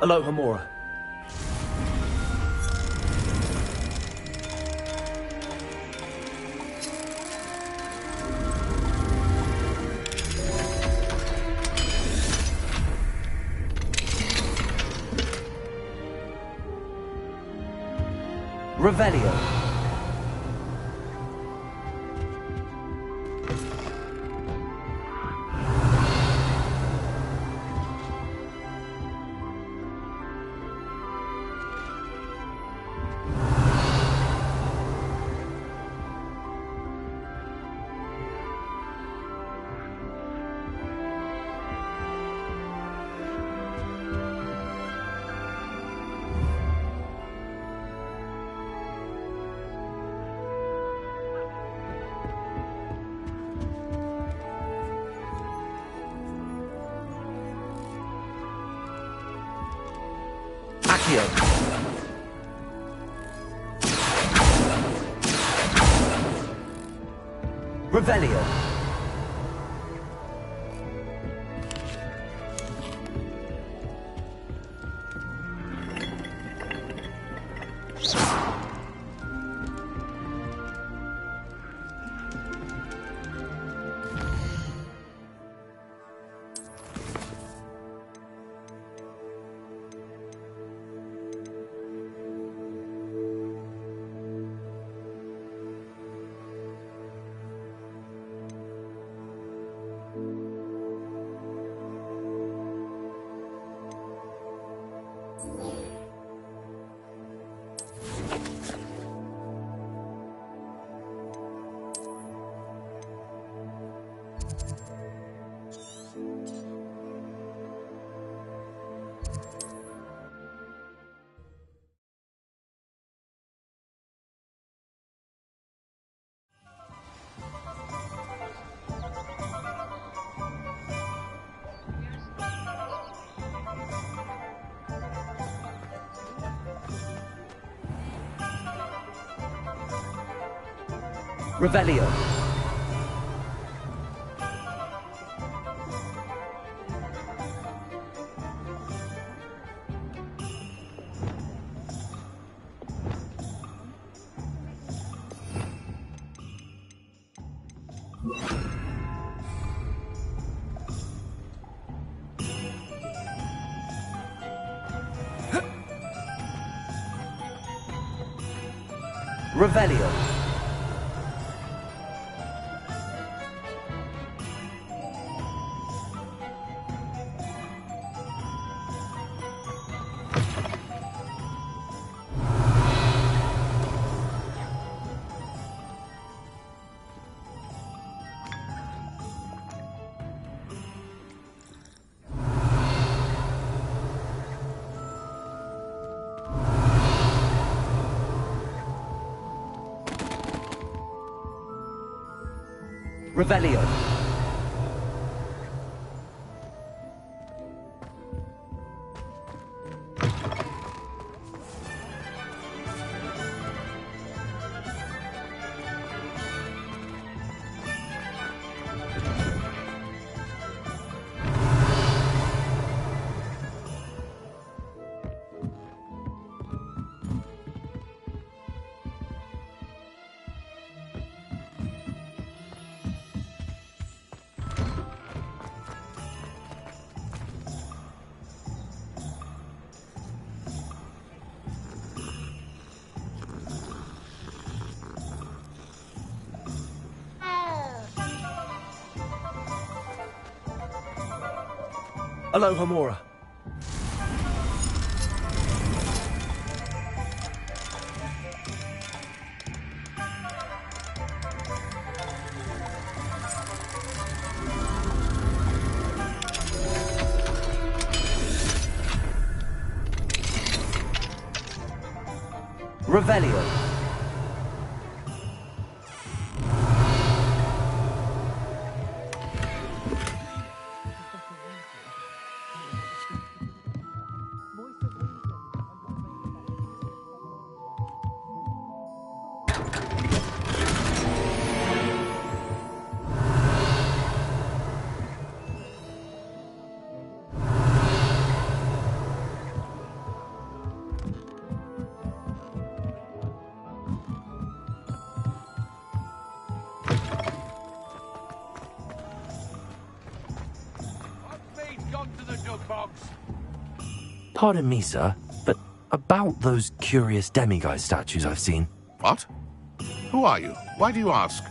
Aloha Mora. Revelio. Accio. Revelio. Revelio. Revelio. Revelio. Aloha Mora. Revelio. Pardon me, sir, but about those curious demiguise statues I've seen. What? Who are you? Why do you ask?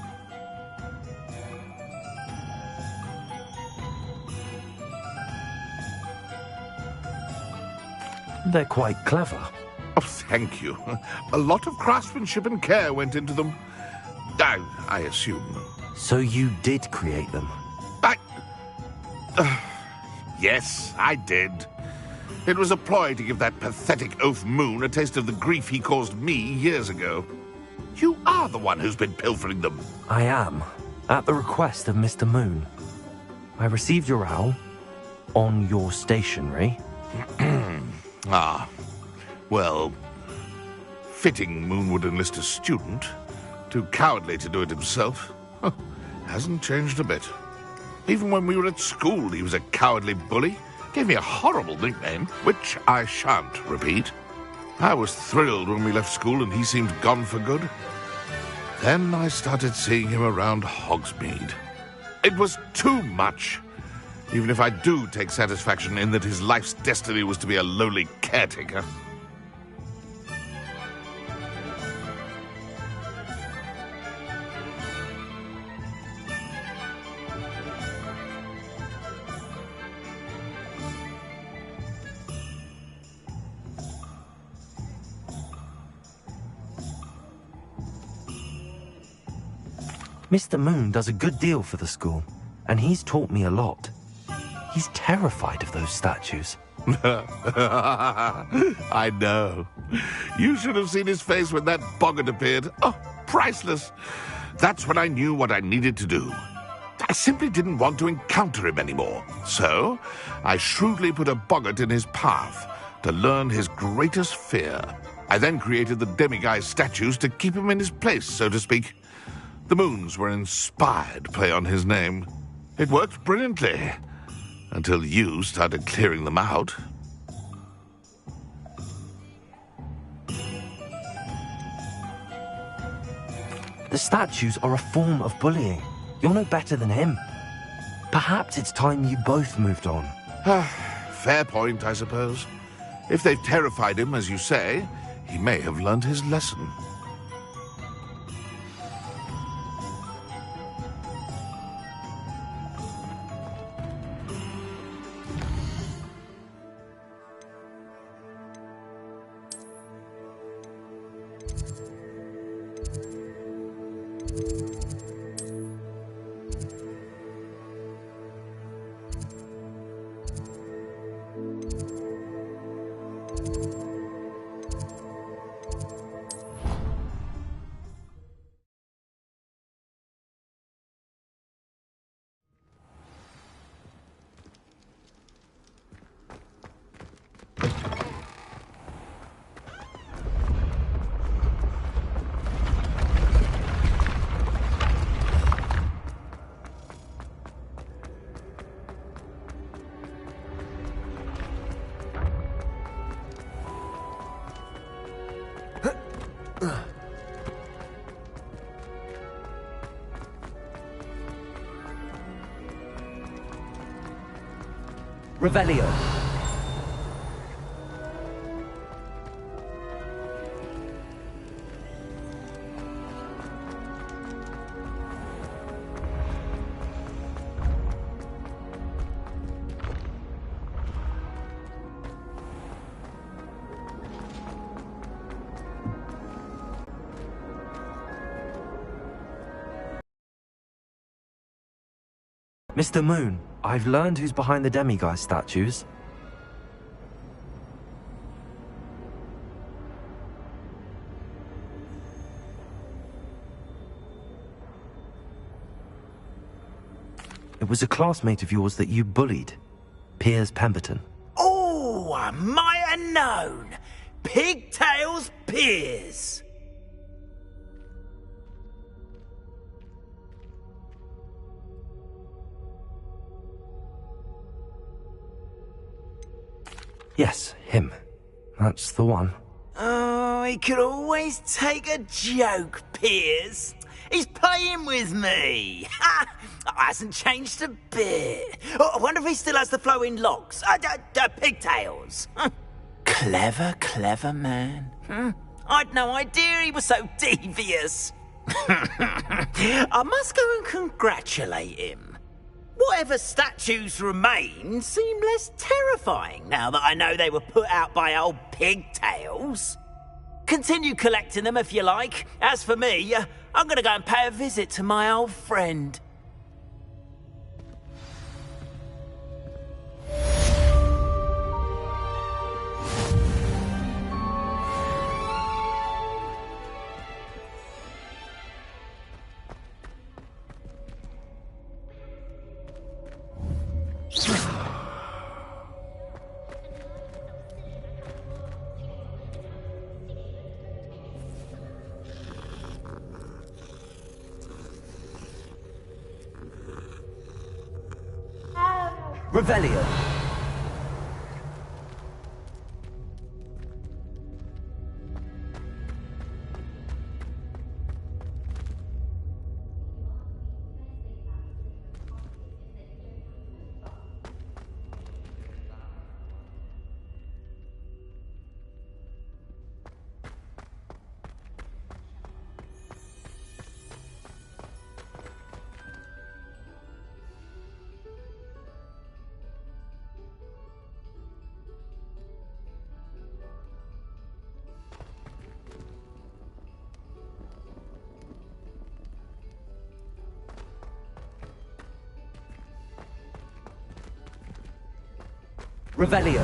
They're quite clever. Oh, thank you. A lot of craftsmanship and care went into them. I assume. So you did create them? Yes, I did. It was a ploy to give that pathetic oaf Moon a taste of the grief he caused me years ago. You are the one who's been pilfering them. I am, at the request of Mr. Moon. I received your owl on your stationery. Ah, well, fitting Moon would enlist a student. Too cowardly to do it himself. Hasn't changed a bit. Even when we were at school, he was a cowardly bully. Gave me a horrible nickname, which I shan't repeat. I was thrilled when we left school and he seemed gone for good. Then I started seeing him around Hogsmeade. It was too much. Even if I do take satisfaction in that his life's destiny was to be a lowly caretaker. Mr. Moon does a good deal for the school, and he's taught me a lot. He's terrified of those statues. I know. You should have seen his face when that boggart appeared. Oh, priceless. That's when I knew what I needed to do. I simply didn't want to encounter him anymore. So, I shrewdly put a boggart in his path to learn his greatest fear. I then created the demiguise statues to keep him in his place, so to speak. The Moons were an inspired play on his name. It worked brilliantly. Until you started clearing them out. The statues are a form of bullying. You're no better than him. Perhaps it's time you both moved on. Fair point, I suppose. If they've terrified him, as you say, he may have learned his lesson. Revelio. Mr. Moon, I've learned who's behind the demiguise statues. It was a classmate of yours that you bullied, Piers Pemberton. Oh, I might have known. Pigtails Piers. Yes, him. That's the one. Oh, he could always take a joke, Piers. He's playing with me. Ha! Hasn't changed a bit. Oh, I wonder if he still has the flowing locks. Pigtails. Clever, clever man. I'd no idea he was so devious. I must go and congratulate him. Whatever statues remain seem less terrifying now that I know they were put out by old pigtails. Continue collecting them if you like. As for me, I'm going to go and pay a visit to my old friend. Revelio. Revelio.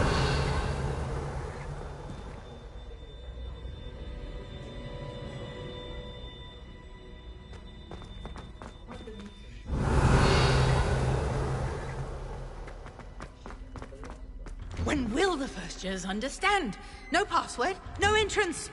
When will the first years understand? No password, no entrance.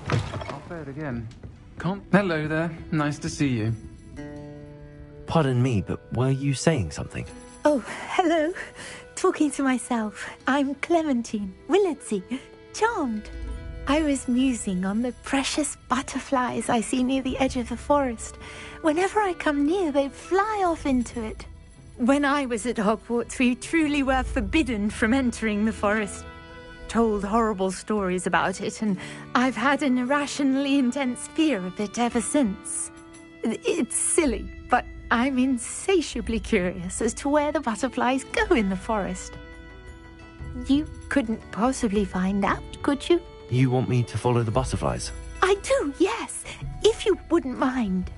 I'll say it again. Hello there. Nice to see you. Pardon me, but were you saying something? Oh, hello. Talking to myself. I'm Clementine Willardsey. Charmed. I was musing on the precious butterflies I see near the edge of the forest. Whenever I come near, they fly off into it. When I was at Hogwarts, we truly were forbidden from entering the forest. Told horrible stories about it, and I've had an irrationally intense fear of it ever since. It's silly, but I'm insatiably curious as to where the butterflies go in the forest. You couldn't possibly find out, could you? You want me to follow the butterflies? I do, yes, if you wouldn't mind.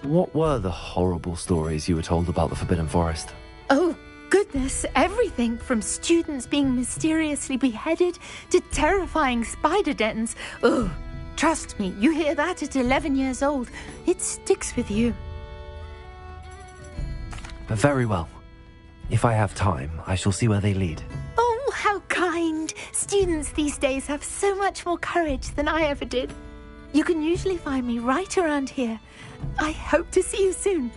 What were the horrible stories you were told about the Forbidden Forest? Oh, good goodness, everything from students being mysteriously beheaded to terrifying spider dens. Ugh. Trust me, you hear that at 11 years old, it sticks with you. Very well. If I have time, I shall see where they lead. Oh, how kind. Students these days have so much more courage than I ever did. You can usually find me right around here. I hope to see you soon.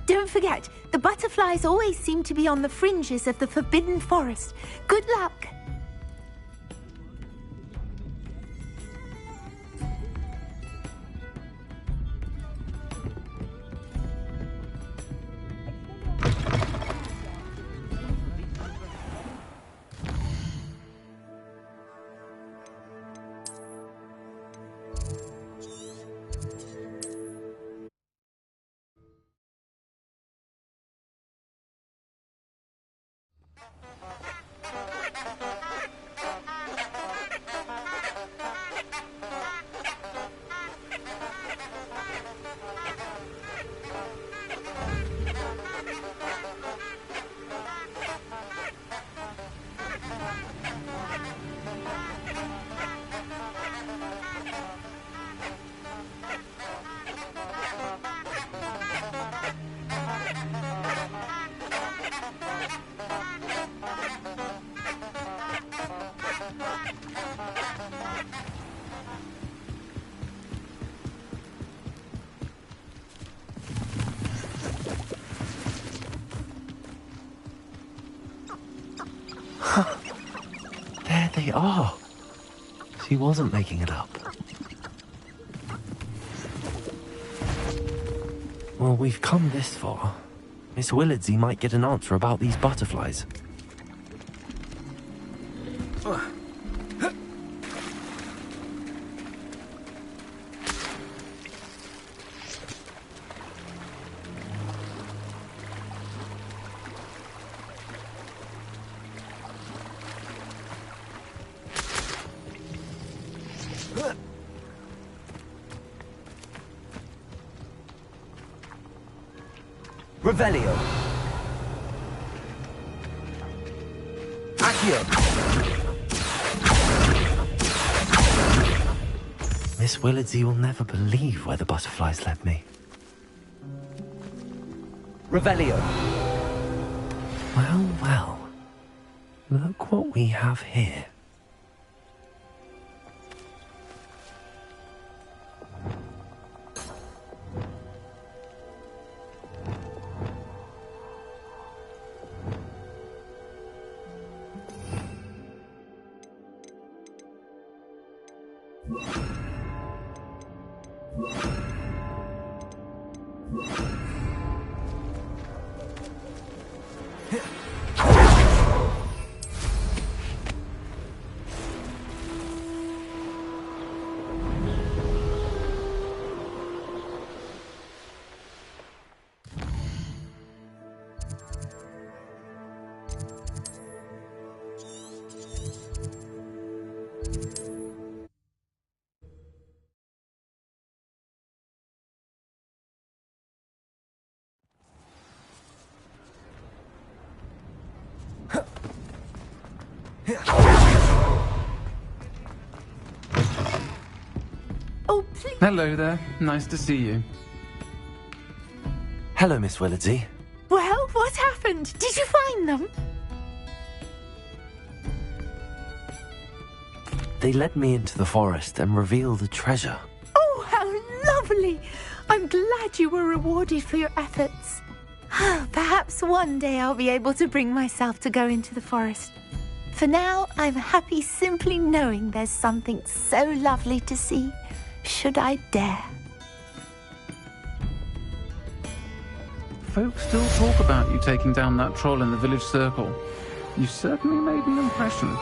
Don't forget, the butterflies always seem to be on the fringes of the Forbidden Forest. Good luck! There they are. She wasn't making it up. Well, we've come this far. Miss Willardsey might get an answer about these butterflies. Revelio. Accio. Miss Willardsey will never believe where the butterflies led me. Revelio. Well, well. Look what we have here. Oh, please. Hello there. Nice to see you. Hello, Miss Willardsey. Well, what happened? Did you find them? They led me into the forest and revealed a treasure. Oh, how lovely! I'm glad you were rewarded for your efforts. Perhaps one day I'll be able to bring myself to go into the forest. For now, I'm happy simply knowing there's something so lovely to see, should I dare. Folks still talk about you taking down that troll in the village circle. You certainly made an impression.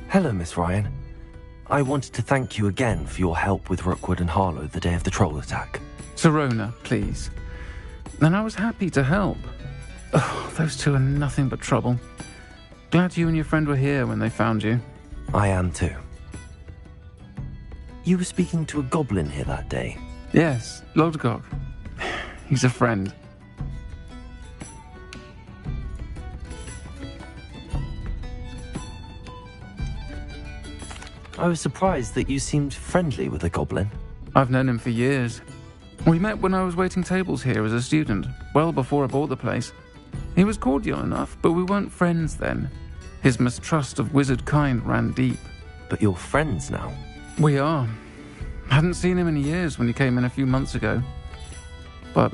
Hello, Miss Ryan. I wanted to thank you again for your help with Rookwood and Harlow the day of the troll attack. Sirona, please. And I was happy to help. Oh, those two are nothing but trouble. Glad you and your friend were here when they found you. I am too. You were speaking to a goblin here that day? Yes, Lodgok. He's a friend. I was surprised that you seemed friendly with the goblin. I've known him for years. We met when I was waiting tables here as a student, well before I bought the place. He was cordial enough, but we weren't friends then. His mistrust of wizard kind ran deep. But you're friends now? We are. Hadn't seen him in years when he came in a few months ago. But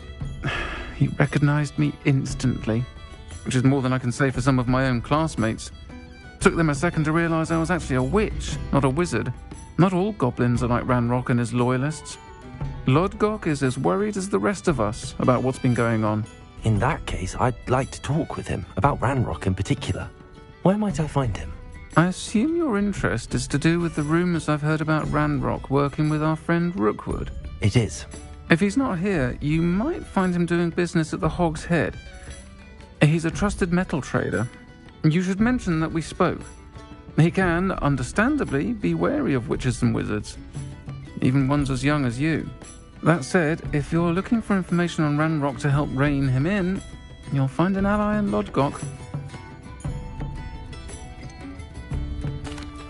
he recognized me instantly, which is more than I can say for some of my own classmates. Took them a second to realize I was actually a witch, not a wizard. Not all goblins are like Ranrock and his loyalists. Lodgok is as worried as the rest of us about what's been going on. In that case, I'd like to talk with him, about Ranrock in particular. Where might I find him? I assume your interest is to do with the rumors I've heard about Ranrock working with our friend Rookwood. It is. If he's not here, you might find him doing business at the Hog's Head. He's a trusted metal trader. You should mention that we spoke. He can, understandably, be wary of witches and wizards, even ones as young as you. That said, if you're looking for information on Ranrock to help rein him in, you'll find an ally in Lodgok.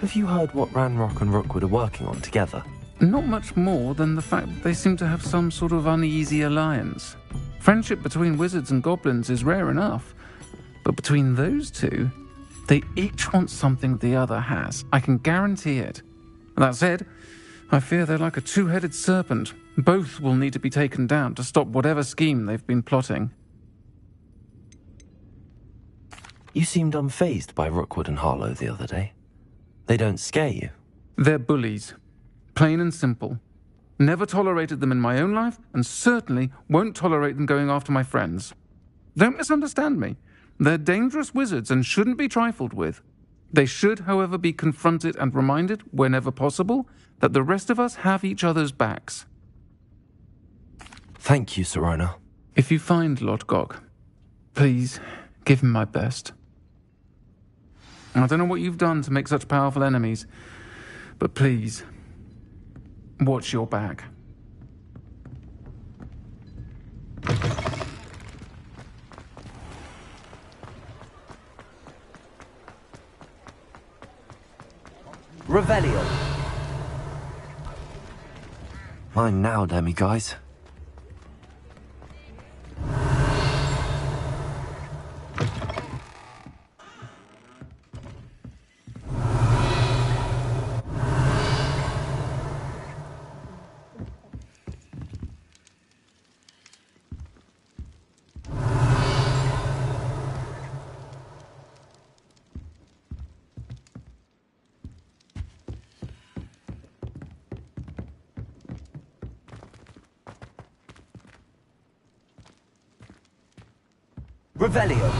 Have you heard what Ranrock and Rookwood are working on together? Not much more than the fact that they seem to have some sort of uneasy alliance. Friendship between wizards and goblins is rare enough, but between those two, they each want something the other has. I can guarantee it. That said, I fear they're like a two-headed serpent. Both will need to be taken down to stop whatever scheme they've been plotting. You seemed unfazed by Rookwood and Harlow the other day. They don't scare you? They're bullies. Plain and simple. Never tolerated them in my own life, and certainly won't tolerate them going after my friends. Don't misunderstand me. They're dangerous wizards and shouldn't be trifled with. They should, however, be confronted and reminded, whenever possible, that the rest of us have each other's backs. Thank you, Sirona. If you find Lodgok, please give him my best. I don't know what you've done to make such powerful enemies, but please, watch your back. Revelio. Mine now, demiguise. Revelio.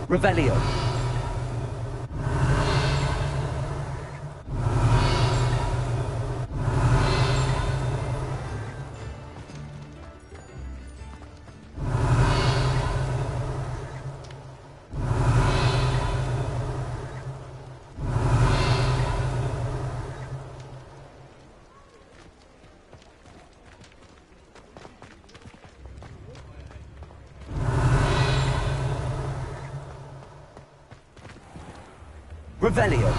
Revelio. Revelio.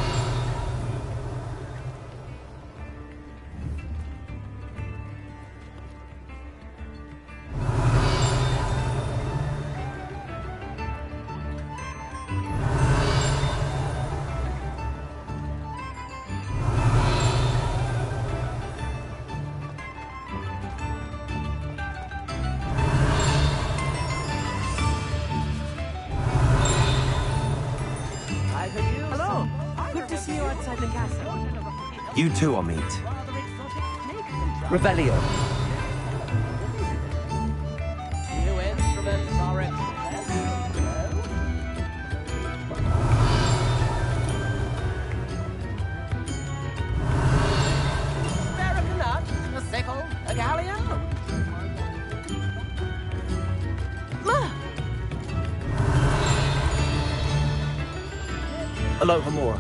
Hello. Good to see you outside the castle. You too, Amit. Revelio. New instruments are spare a nut, a sickle, a galleon. Aloha Mora.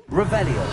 Revelio.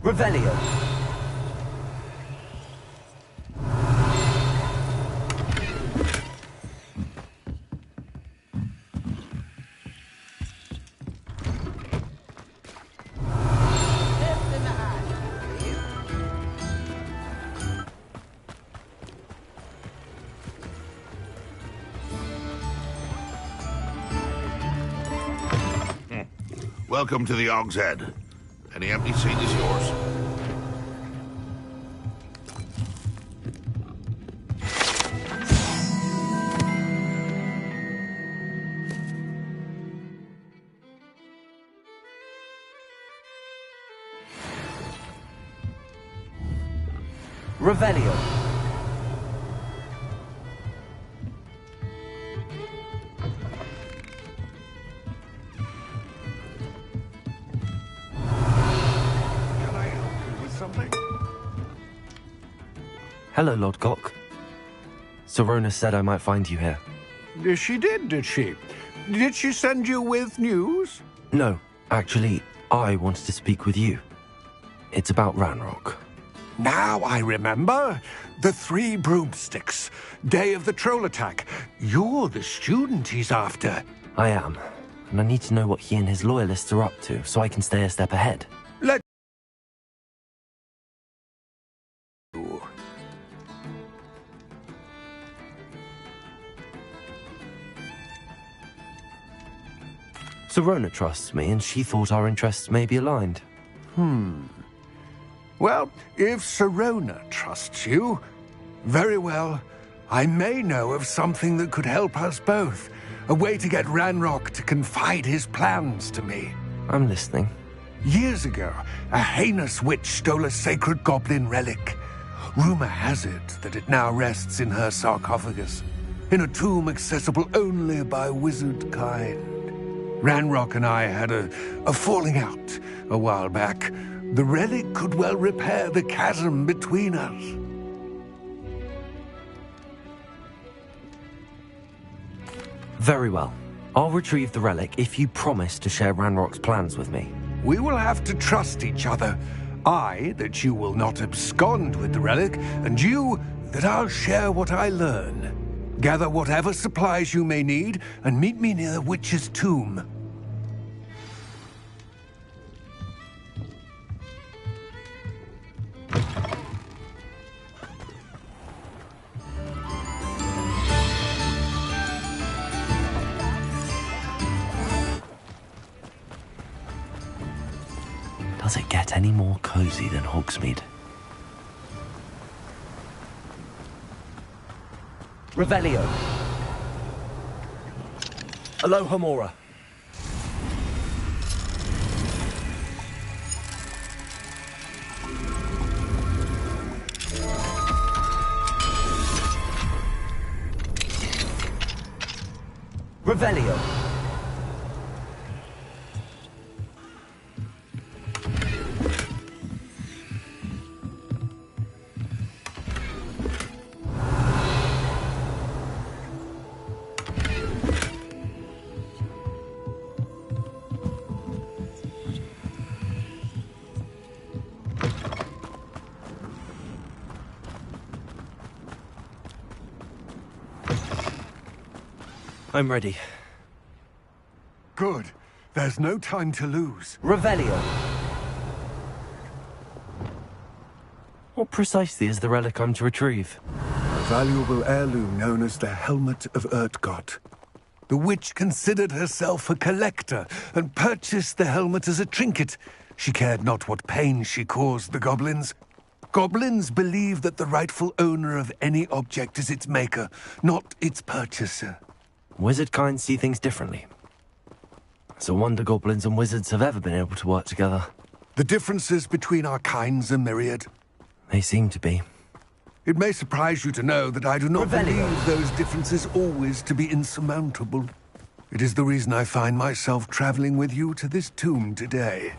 Revelio. Welcome to the Og's Head. Any empty seat is yours. Revelio. Hello, Lord Gok. Sorona said I might find you here. She did she? Did she send you with news? No, actually, I wanted to speak with you. It's about Ranrock. Now I remember. The 3 broomsticks. Day of the troll attack. You're the student he's after. I am, and I need to know what he and his loyalists are up to so I can stay a step ahead. Let Sorona trusts me, and she thought our interests may be aligned. Well, if Sorona trusts you, very well. I may know of something that could help us both. A way to get Ranrock to confide his plans to me. I'm listening. Years ago, a heinous witch stole a sacred goblin relic. Rumor has it that it now rests in her sarcophagus, in a tomb accessible only by wizard kind. Ranrock and I had a falling out a while back. The relic could well repair the chasm between us. Very well. I'll retrieve the relic if you promise to share Ranrock's plans with me. We will have to trust each other. I, that you will not abscond with the relic, and you, that I'll share what I learn. Gather whatever supplies you may need, and meet me near the witch's tomb. Does it get any more cozy than Hogsmeade? Revelio. Aloha Mora. Revelio. I'm ready. Good. There's no time to lose. Revelio. What precisely is the relic I'm to retrieve? A valuable heirloom known as the Helmet of Urtgott. The witch considered herself a collector and purchased the helmet as a trinket. She cared not what pain she caused the goblins. Goblins believe that the rightful owner of any object is its maker, not its purchaser. Wizard kind see things differently. It's a wonder goblins and wizards have ever been able to work together. The differences between our kinds are myriad. They seem to be. It may surprise you to know that I do not believe those differences always to be insurmountable. It is the reason I find myself traveling with you to this tomb today.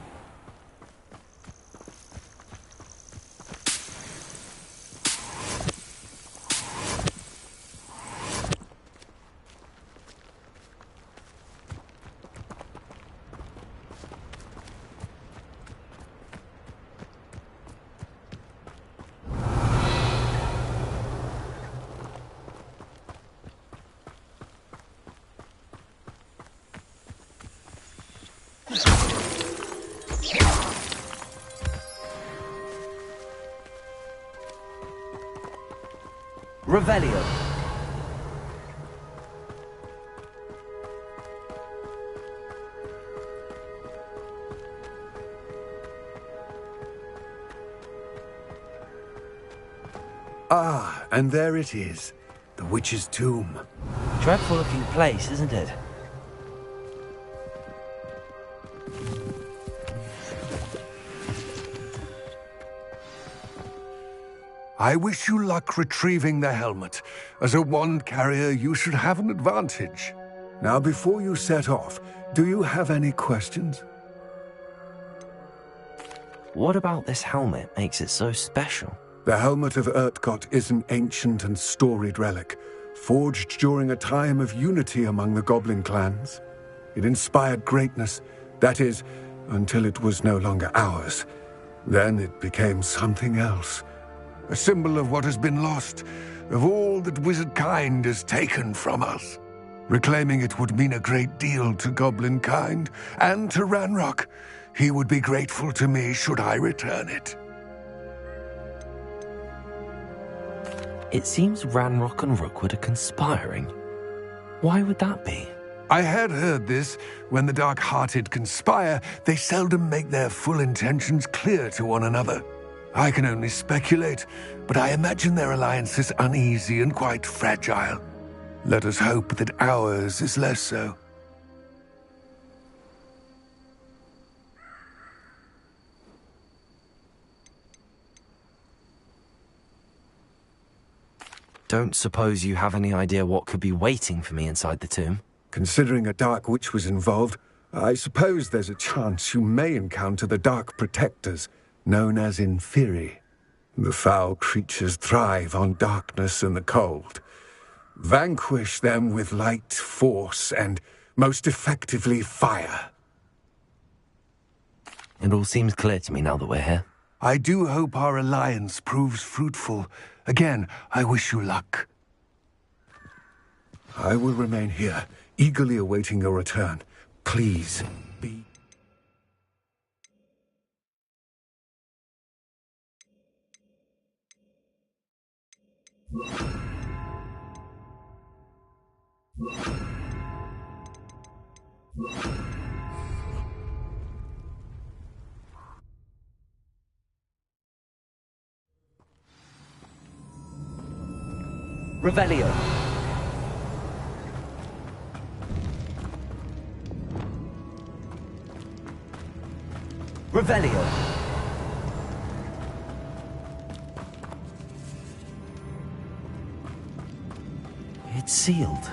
Revelio. Ah, and there it is. The witch's tomb. Dreadful looking place, isn't it? I wish you luck retrieving the helmet. As a wand carrier, you should have an advantage. Now, before you set off, do you have any questions? What about this helmet makes it so special? The Helmet of Urtgott is an ancient and storied relic, forged during a time of unity among the goblin clans. It inspired greatness, that is, until it was no longer ours. Then it became something else. A symbol of what has been lost, of all that wizard kind has taken from us. Reclaiming it would mean a great deal to goblin kind, and to Ranrock. He would be grateful to me should I return it. It seems Ranrock and Rookwood are conspiring. Why would that be? I had heard this. When the dark-hearted conspire, they seldom make their full intentions clear to one another. I can only speculate, but I imagine their alliance is uneasy and quite fragile. Let us hope that ours is less so. Don't suppose you have any idea what could be waiting for me inside the tomb? Considering a dark witch was involved, I suppose there's a chance you may encounter the Dark Protectors, known as Inferi. The foul creatures thrive on darkness and the cold. Vanquish them with light, force, and, most effectively, fire. It all seems clear to me now that we're here. I do hope our alliance proves fruitful. Again, I wish you luck. I will remain here, eagerly awaiting your return. Please, be... Revelio. Revelio. It's sealed.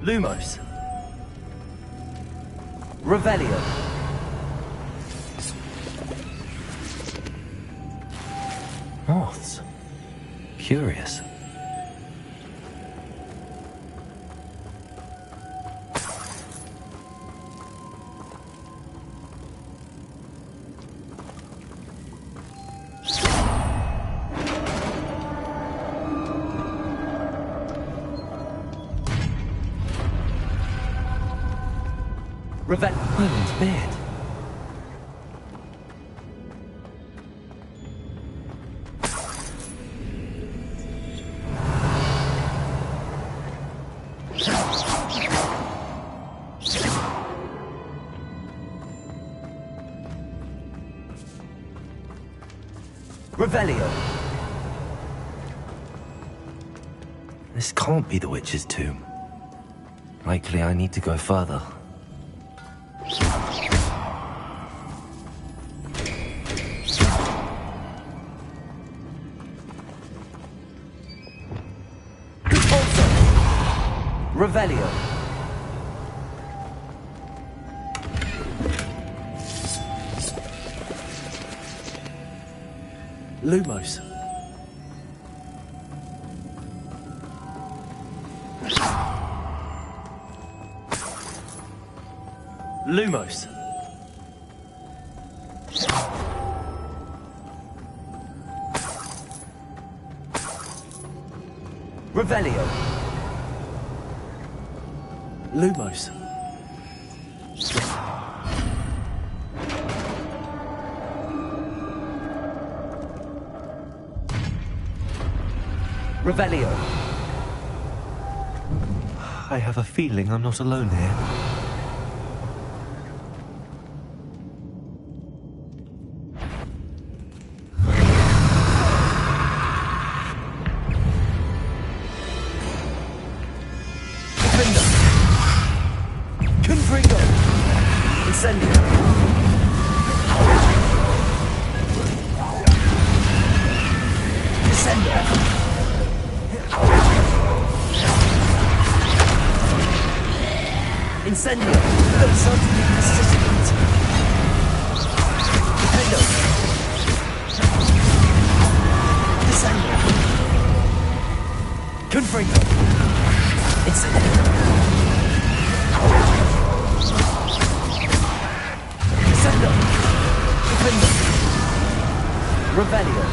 Lumos. Revelio. Moths. Curious. Merlin's beard. Revelio. This can't be the witch's tomb. Likely I need to go further. Revelio. Lumos. Lumos. Revelio. Lumos. Revelio. I have a feeling I'm not alone here. Incendio! Those sounds to be persistent. Defendo! Incendio! Confringo! Incendio! Incendio! Defendo! Revelio!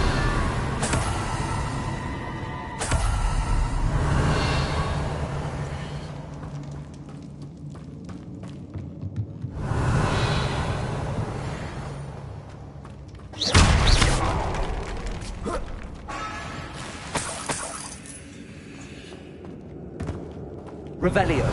Revelio.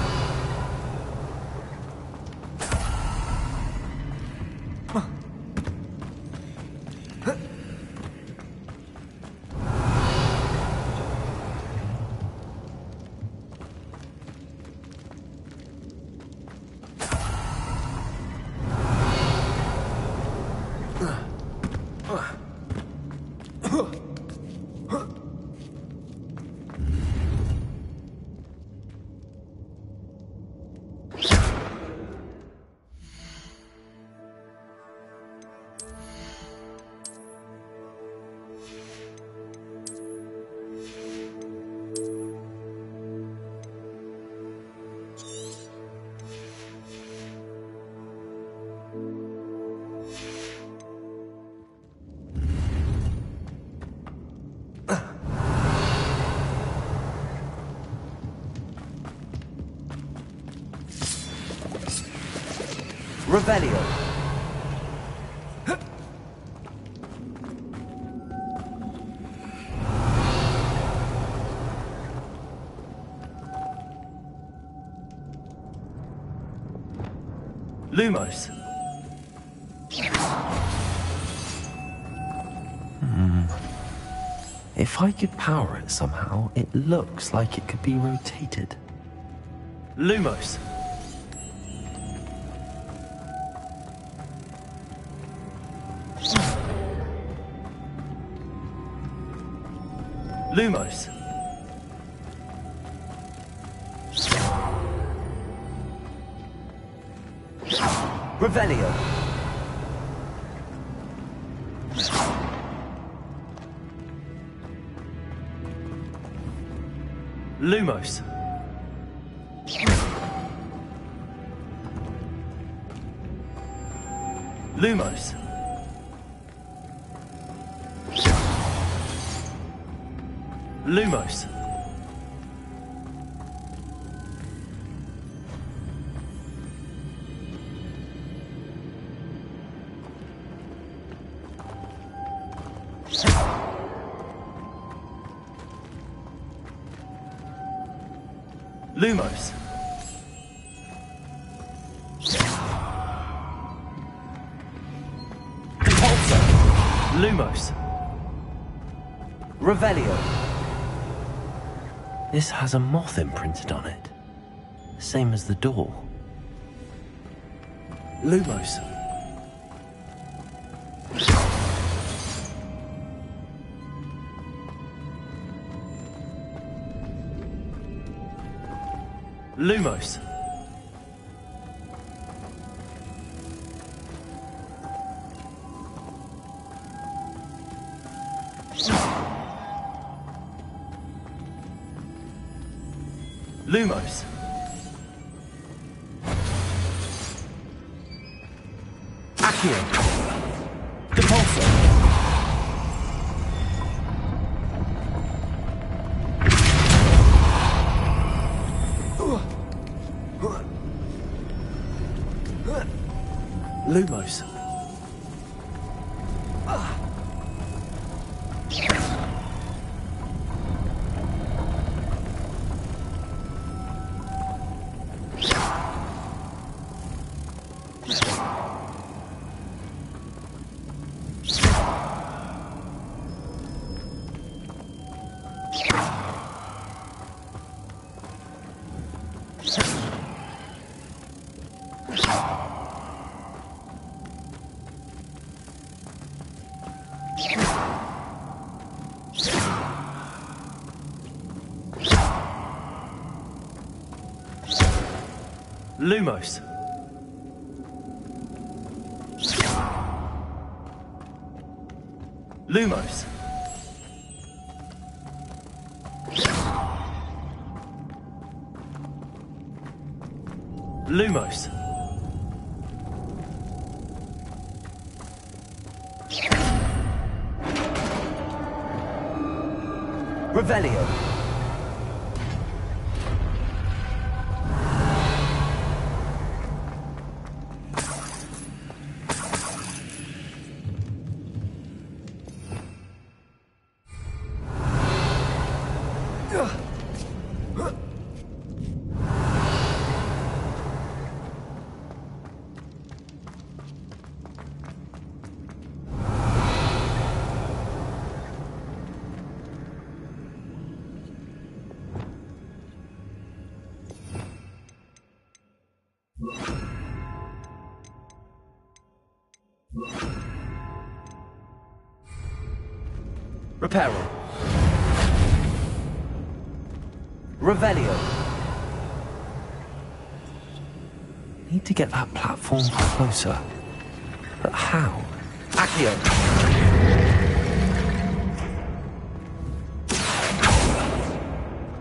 Revelio. Lumos. If I could power it somehow, it looks like it could be rotated. Lumos. Lumos. Revelio. Lumos. Lumos. Lumos. Lumos. Repulsor. Lumos. Revelio. This has a moth imprinted on it. Same as the door. Lumos. Lumos. Lumos. Accio. Depulsor. Lumos. Lumos. Lumos. Lumos. Revelio. Reparo. Revelio. Need to get that platform closer. But how? Accio.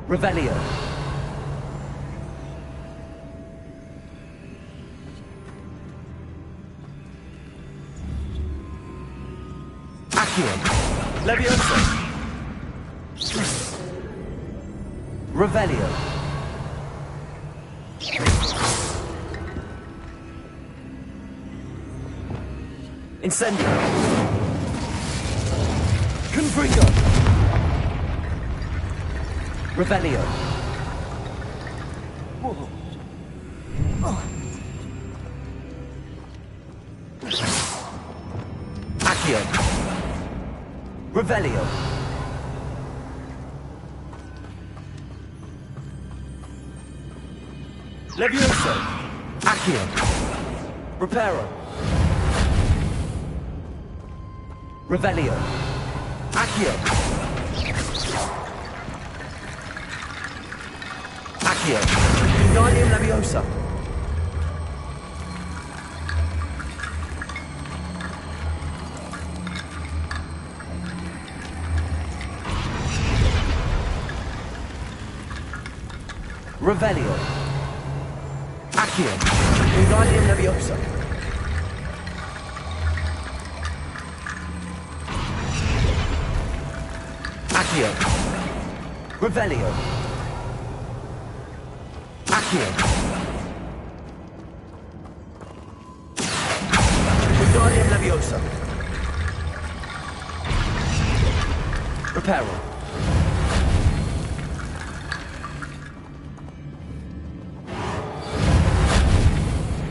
Revelio. Accio. Leviosa. Revelio. Incendio. Confringo. Revelio. Accio. Revelio. Levioso. Accio. Reparo. Revelio. Accio. Accio. Wingardium Leviosa. Revelio. Accio. Wingardium Leviosa. Accio. Revelio. Accio. Wingardium Leviosa. Reparo.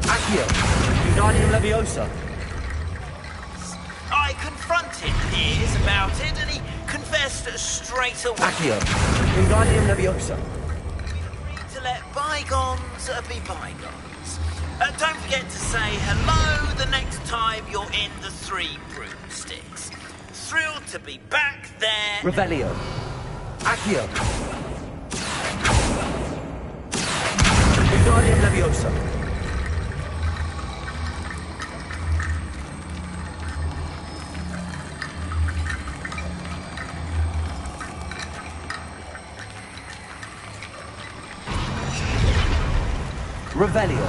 Accio. Wingardium Leviosa. I confronted Piers about it, and he confessed straight away. Accio. Wingardium Leviosa. To let bygones be bygones. Don't forget to say hello the next time you're in the Three Broomsticks. Thrilled to be back there. Revelio. Accio. Wingardium Leviosa. Revelio.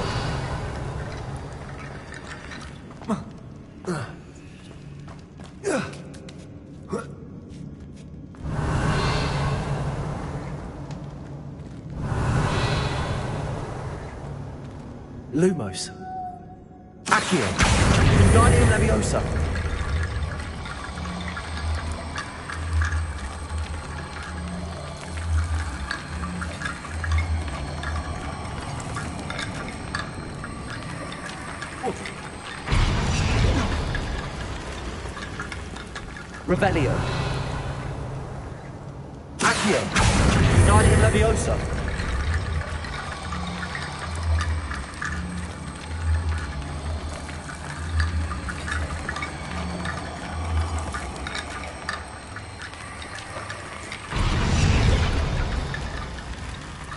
Lumos. Accio. Wingardium Leviosa. Revelio. Accio. Wingardium Leviosa.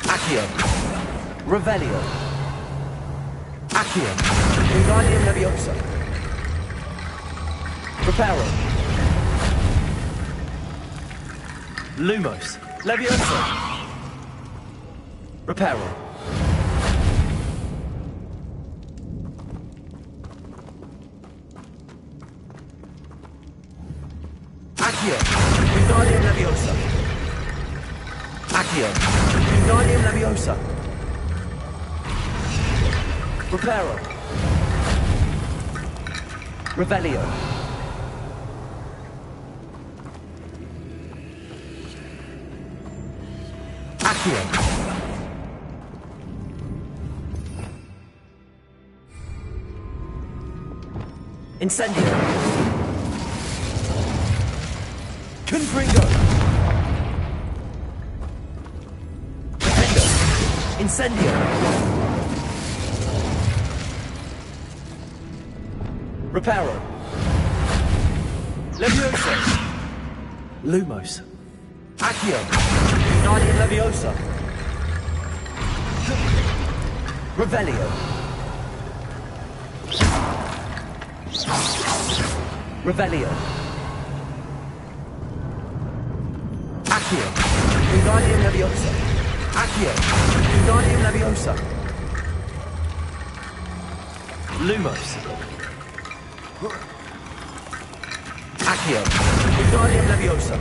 Accio. Revelio. Accio. Wingardium Leviosa. Reparo. Lumos. Leviosa. Reparo. Accio. Wingardium Leviosa. Accio. Wingardium Leviosa. Reparo. Revelio. Accio. Incendio. Confringo. Defendo. Incendio. Reparo. Leviosa. Lumos. Accio. Wingardium Leviosa. Revelio. Revelio. Accio. Wingardium Leviosa. Accio. Wingardium Leviosa. Lumos. Accio. Wingardium Leviosa.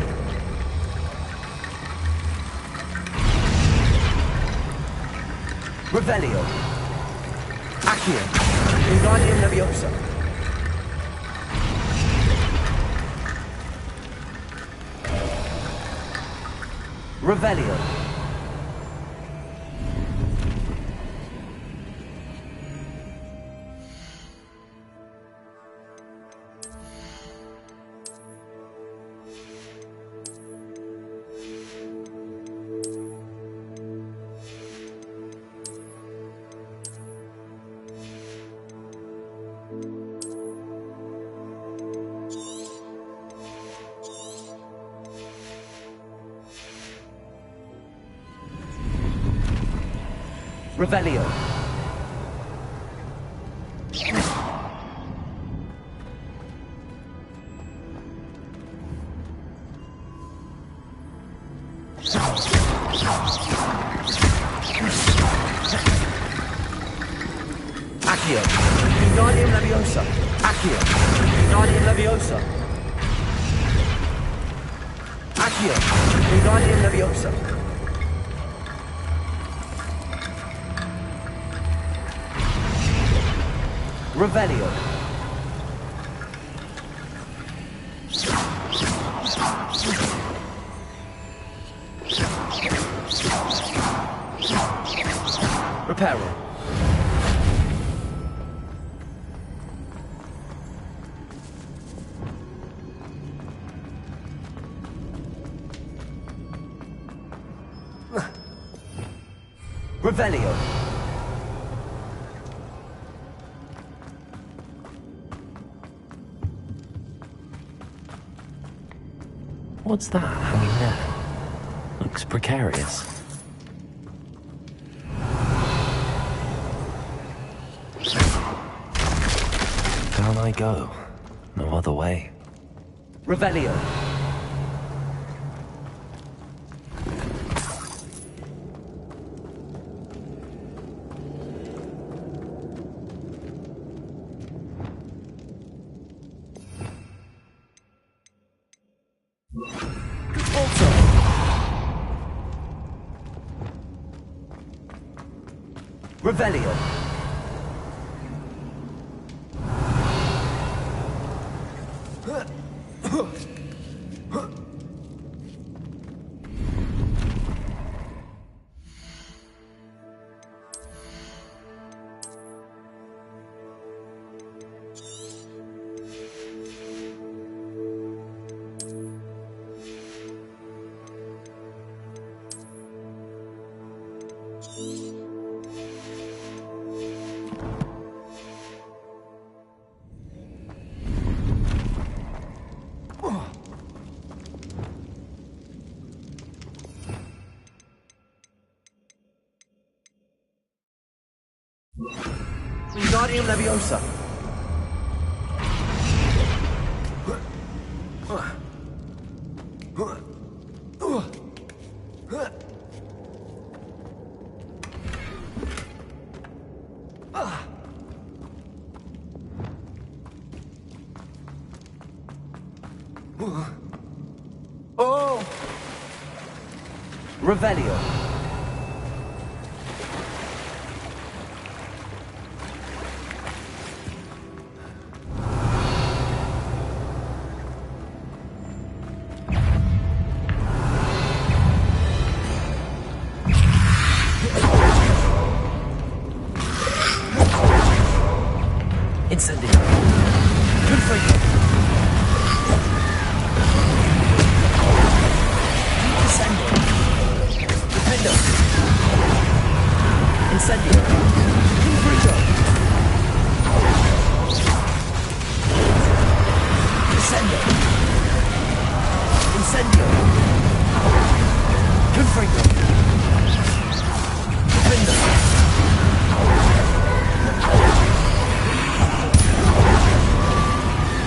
Revelio. Accio. Wingardium Leviosa. Revelio. Revelio. Accio. Wingardium Leviosa. Accio. Wingardium Leviosa. Accio. Wingardium Leviosa. Revelio. Reparo. Revelio. What's that hanging there? Looks precarious. Down I go. No other way. Revelio. Revelio. Wingardium Leviosa. Oh! Revelio. Incendio. Confringo. Descendo. Dependo. Incendio. Confringo. Descendo. Incendio. Confringo. Dependo.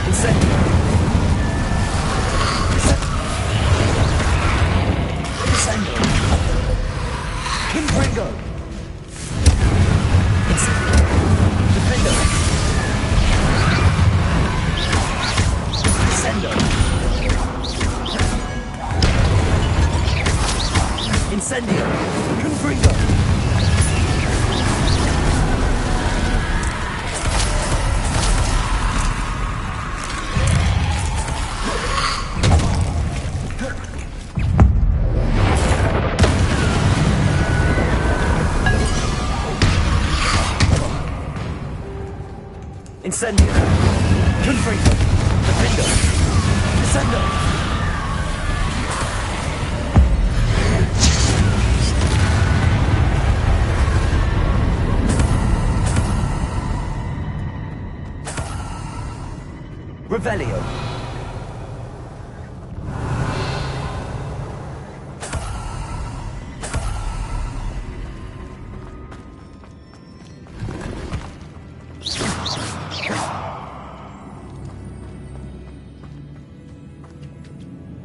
Incendio. Descendo. Confringo. Incendio. Dependo. Descendo. Incendio. Confringo. Incendio. Confringo. Dependo. Descendo. Revelio.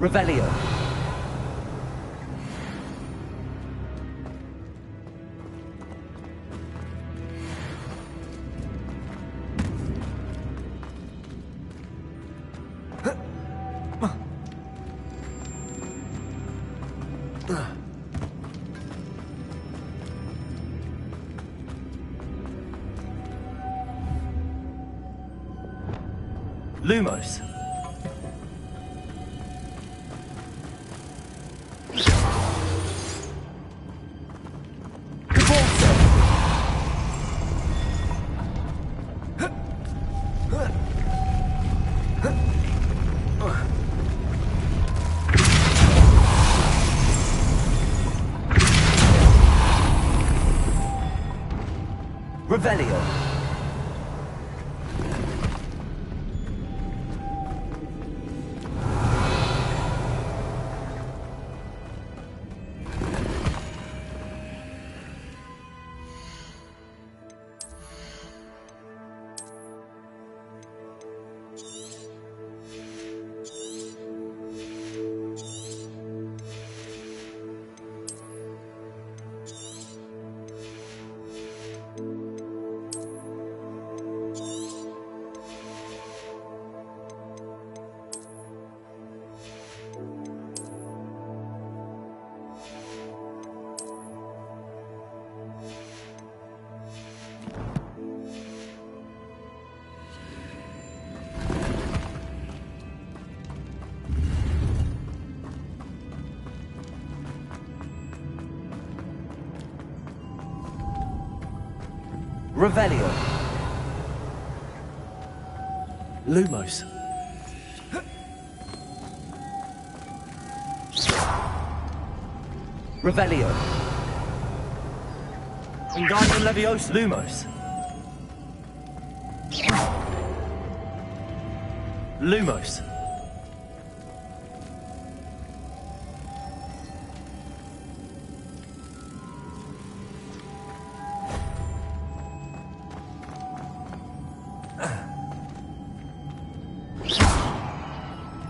Revelio. Lumos. Revelio. Revelio. Lumos. Revelio. Wingardium Leviosa. Lumos. Lumos.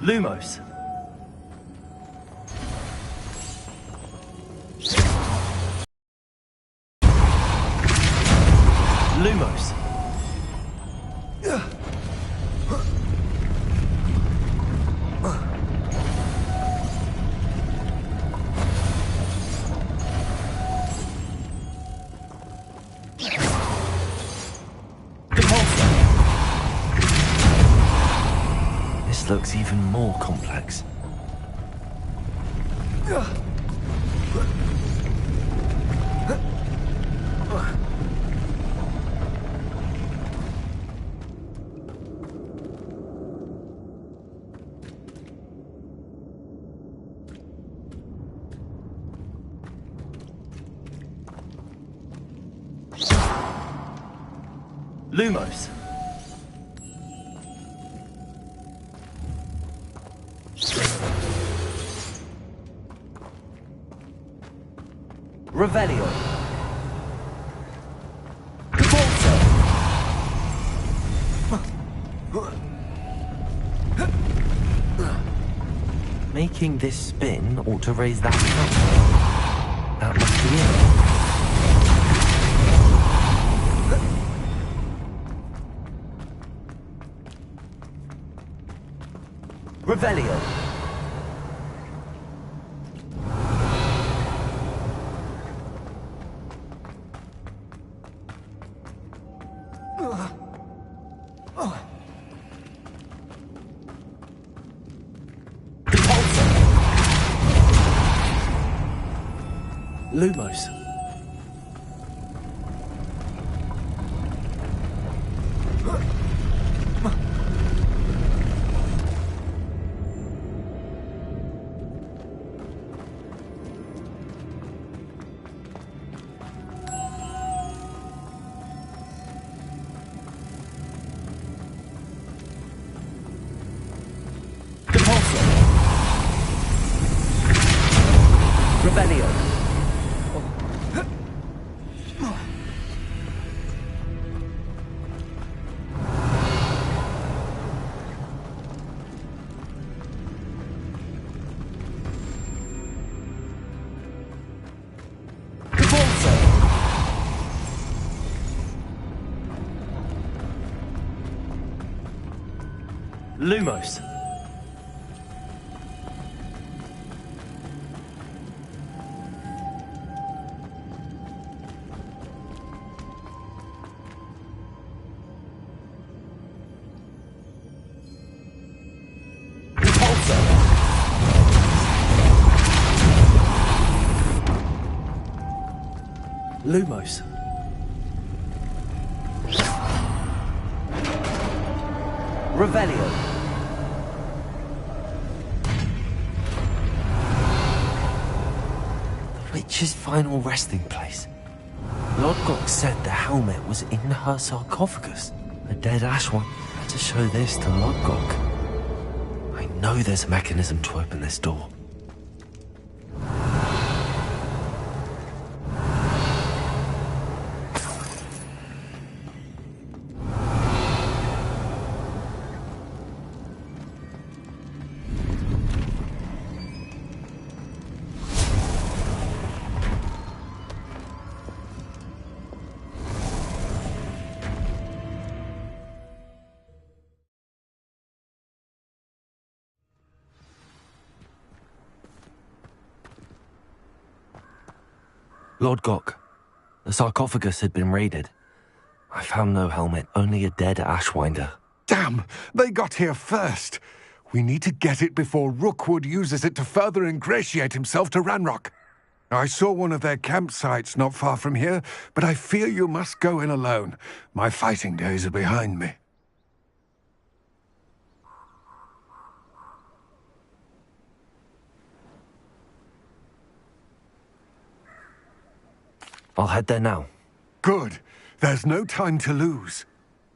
Lumos. Lumos. This looks even more complex. Lumos. Revelio. Making this spin ought to raise that number. That must be it. Revelio. Lumos. Revelio. Lumos. Lumos. Revelio. The witch's final resting place. Lodgok said the helmet was in her sarcophagus. A dead Ashwan had to show this to Lodgok. I know there's a mechanism to open this door. Lodgok, the sarcophagus had been raided. I found no helmet, only a dead Ashwinder. Damn! They got here first. We need to get it before Rookwood uses it to further ingratiate himself to Ranrock. I saw one of their campsites not far from here, but I fear you must go in alone. My fighting days are behind me. I'll head there now. Good. There's no time to lose.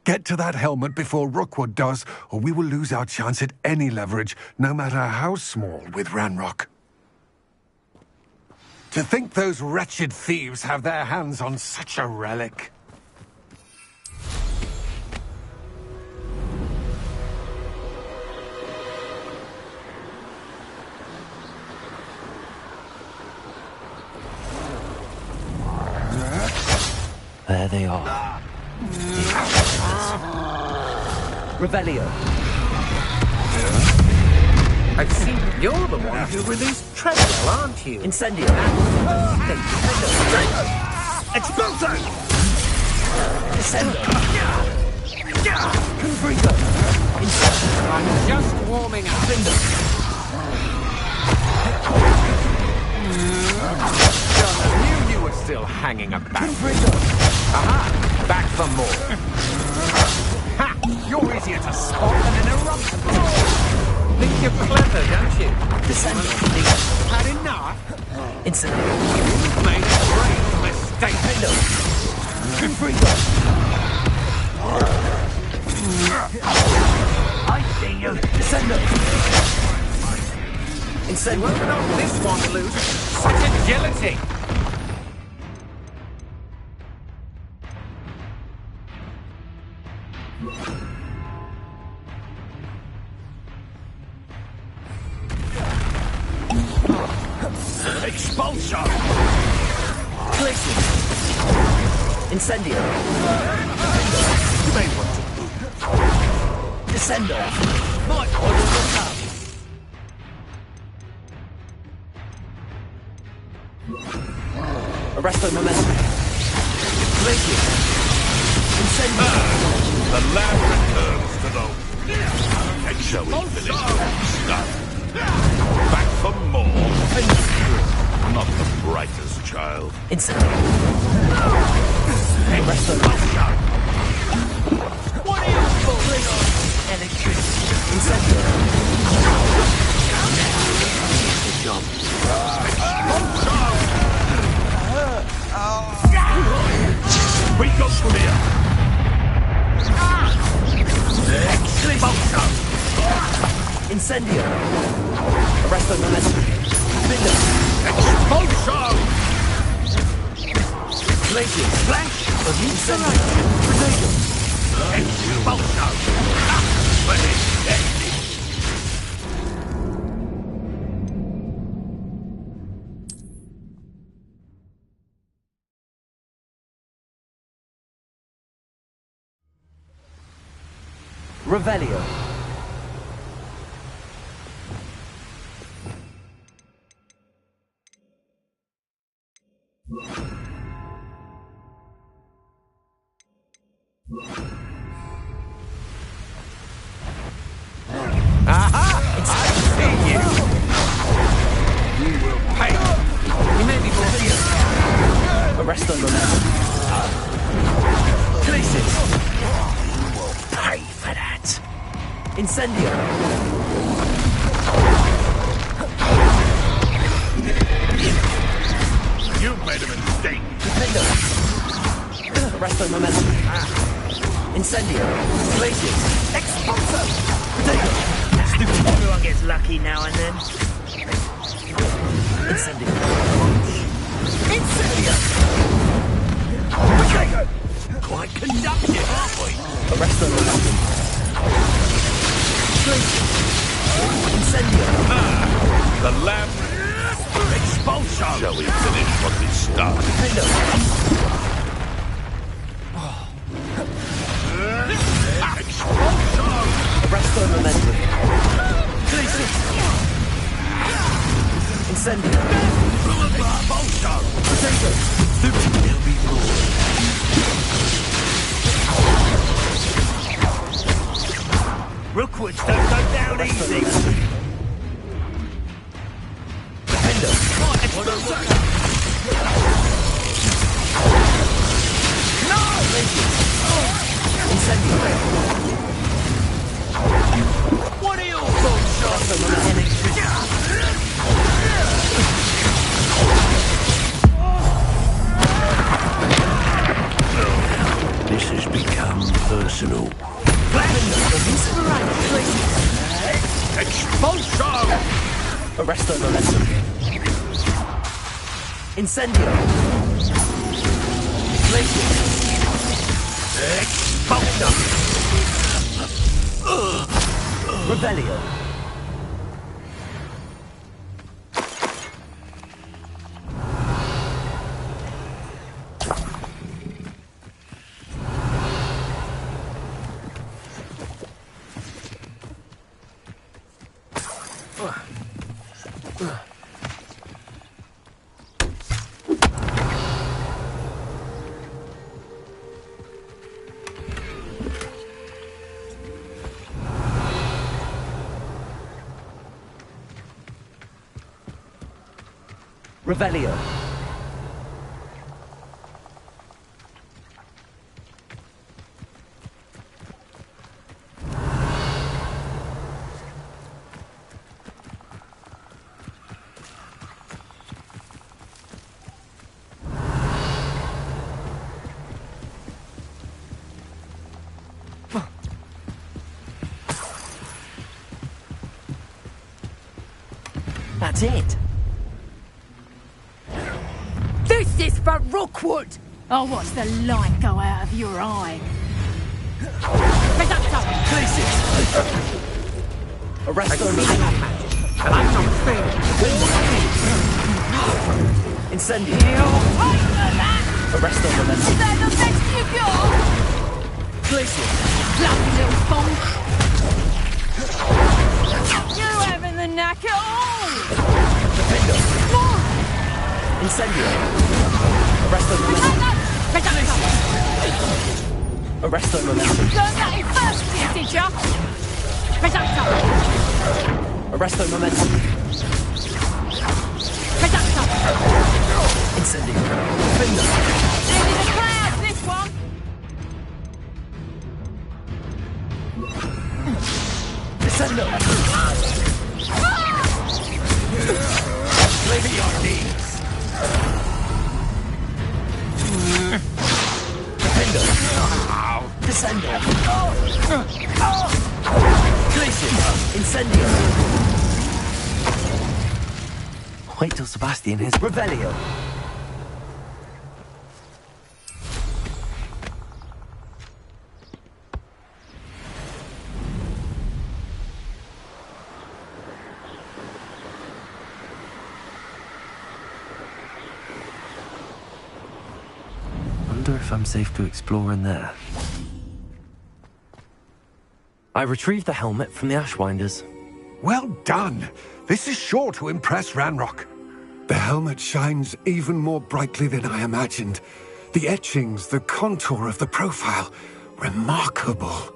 Get to that helmet before Rookwood does, or we will lose our chance at any leverage, no matter how small, with Ranrock. To think those wretched thieves have their hands on such a relic. There they are. Revelio. I see you're the one who released Treadwell, aren't you? Incendio. Expulso! Descendo. Confringo. I'm just warming up. John, I knew you were still hanging about. Aha! Back for more. Ha! You're easier to spot than an eruption. Think you're clever, don't you? Descendo. Had enough? Incendio. Made a great mistake. Confringo. I see you. Descendo. You won't knock this one loose. Such agility. Expulso. Glacier. Incendio. You may want to move. Descendo. My orders will come. Arresto momentum. Glacier. Incendio. The land returns to the showing village stuff. Back for more. Not the brightest child. Incendio. Arresto momentum. What are you fooling on? Electricity. Incendio. Good job. We go clear. Expulso. Incendio. Arresto momentum. Expulso! Glacier. Flash. Incendio. Precision. Expulso! Revelio. Aha! I see you! You will pay! He may be more here. Arrest on momentum. Places! You will pay for that. Incendio! You've made a mistake. Defender! Arrest on momentum. Incendio! Places! Expulsor! Potato! Stupid. Everyone gets lucky now and then. Incendio! Incendio! Potato! Quite conductive, aren't we? Arrest on momentum. Places! Incendio! The lamb. Expulsion! Shall we finish what we started? Defender! Expulsion! Arrest on momentum. Places! Incendio! Expulsion! Potato! There'll be more. Rookwoods don't go down easy. Defender! No! Incendio! What are your thoughts, This has become personal. Expulsion! Arrest on momentum. Incendio! Places! Expulsion! Rebellion! Revelio. That's it. This is for Rookwood! I'll watch the light go out of your eye. Reducto! Places! Arrest on me. And I'm not fair. Incendio. Arrest on Is momentum. that the best you got? Places! Bloody little funk! You having the knack at all? Defender. More! Incendio. Arrest on momentum. Reducto! Arrest on momentum. Learned that in first year, did ya? Reducto! Arrest on momentum. Reducto! Incendio. Defender. End of the clouds, this one! Descendo. Lay to your knees. Defender. Descendo. Places. Incendio. Wait till Sebastian hears Revelio. Wonder if I'm safe to explore in there. I retrieved the helmet from the Ashwinders. Well done. This is sure to impress Ranrock. The helmet shines even more brightly than I imagined. The etchings, the contour of the profile, remarkable.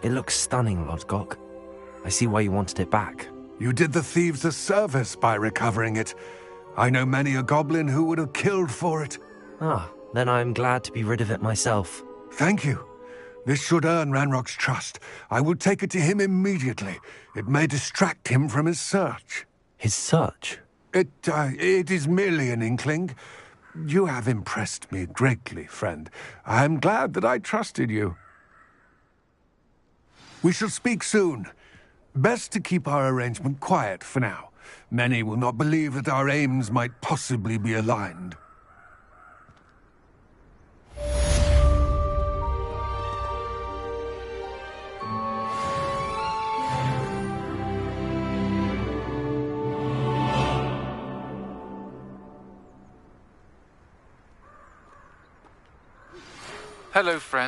It looks stunning, Lodgok. I see why you wanted it back. You did the thieves a service by recovering it. I know many a goblin who would have killed for it. Ah, then I'm glad to be rid of it myself. Thank you. This should earn Ranrock's trust. I will take it to him immediately. It may distract him from his search. His search? It is merely an inkling. You have impressed me greatly, friend. I am glad that I trusted you. We shall speak soon. Best to keep our arrangement quiet for now. Many will not believe that our aims might possibly be aligned. Hello, friend.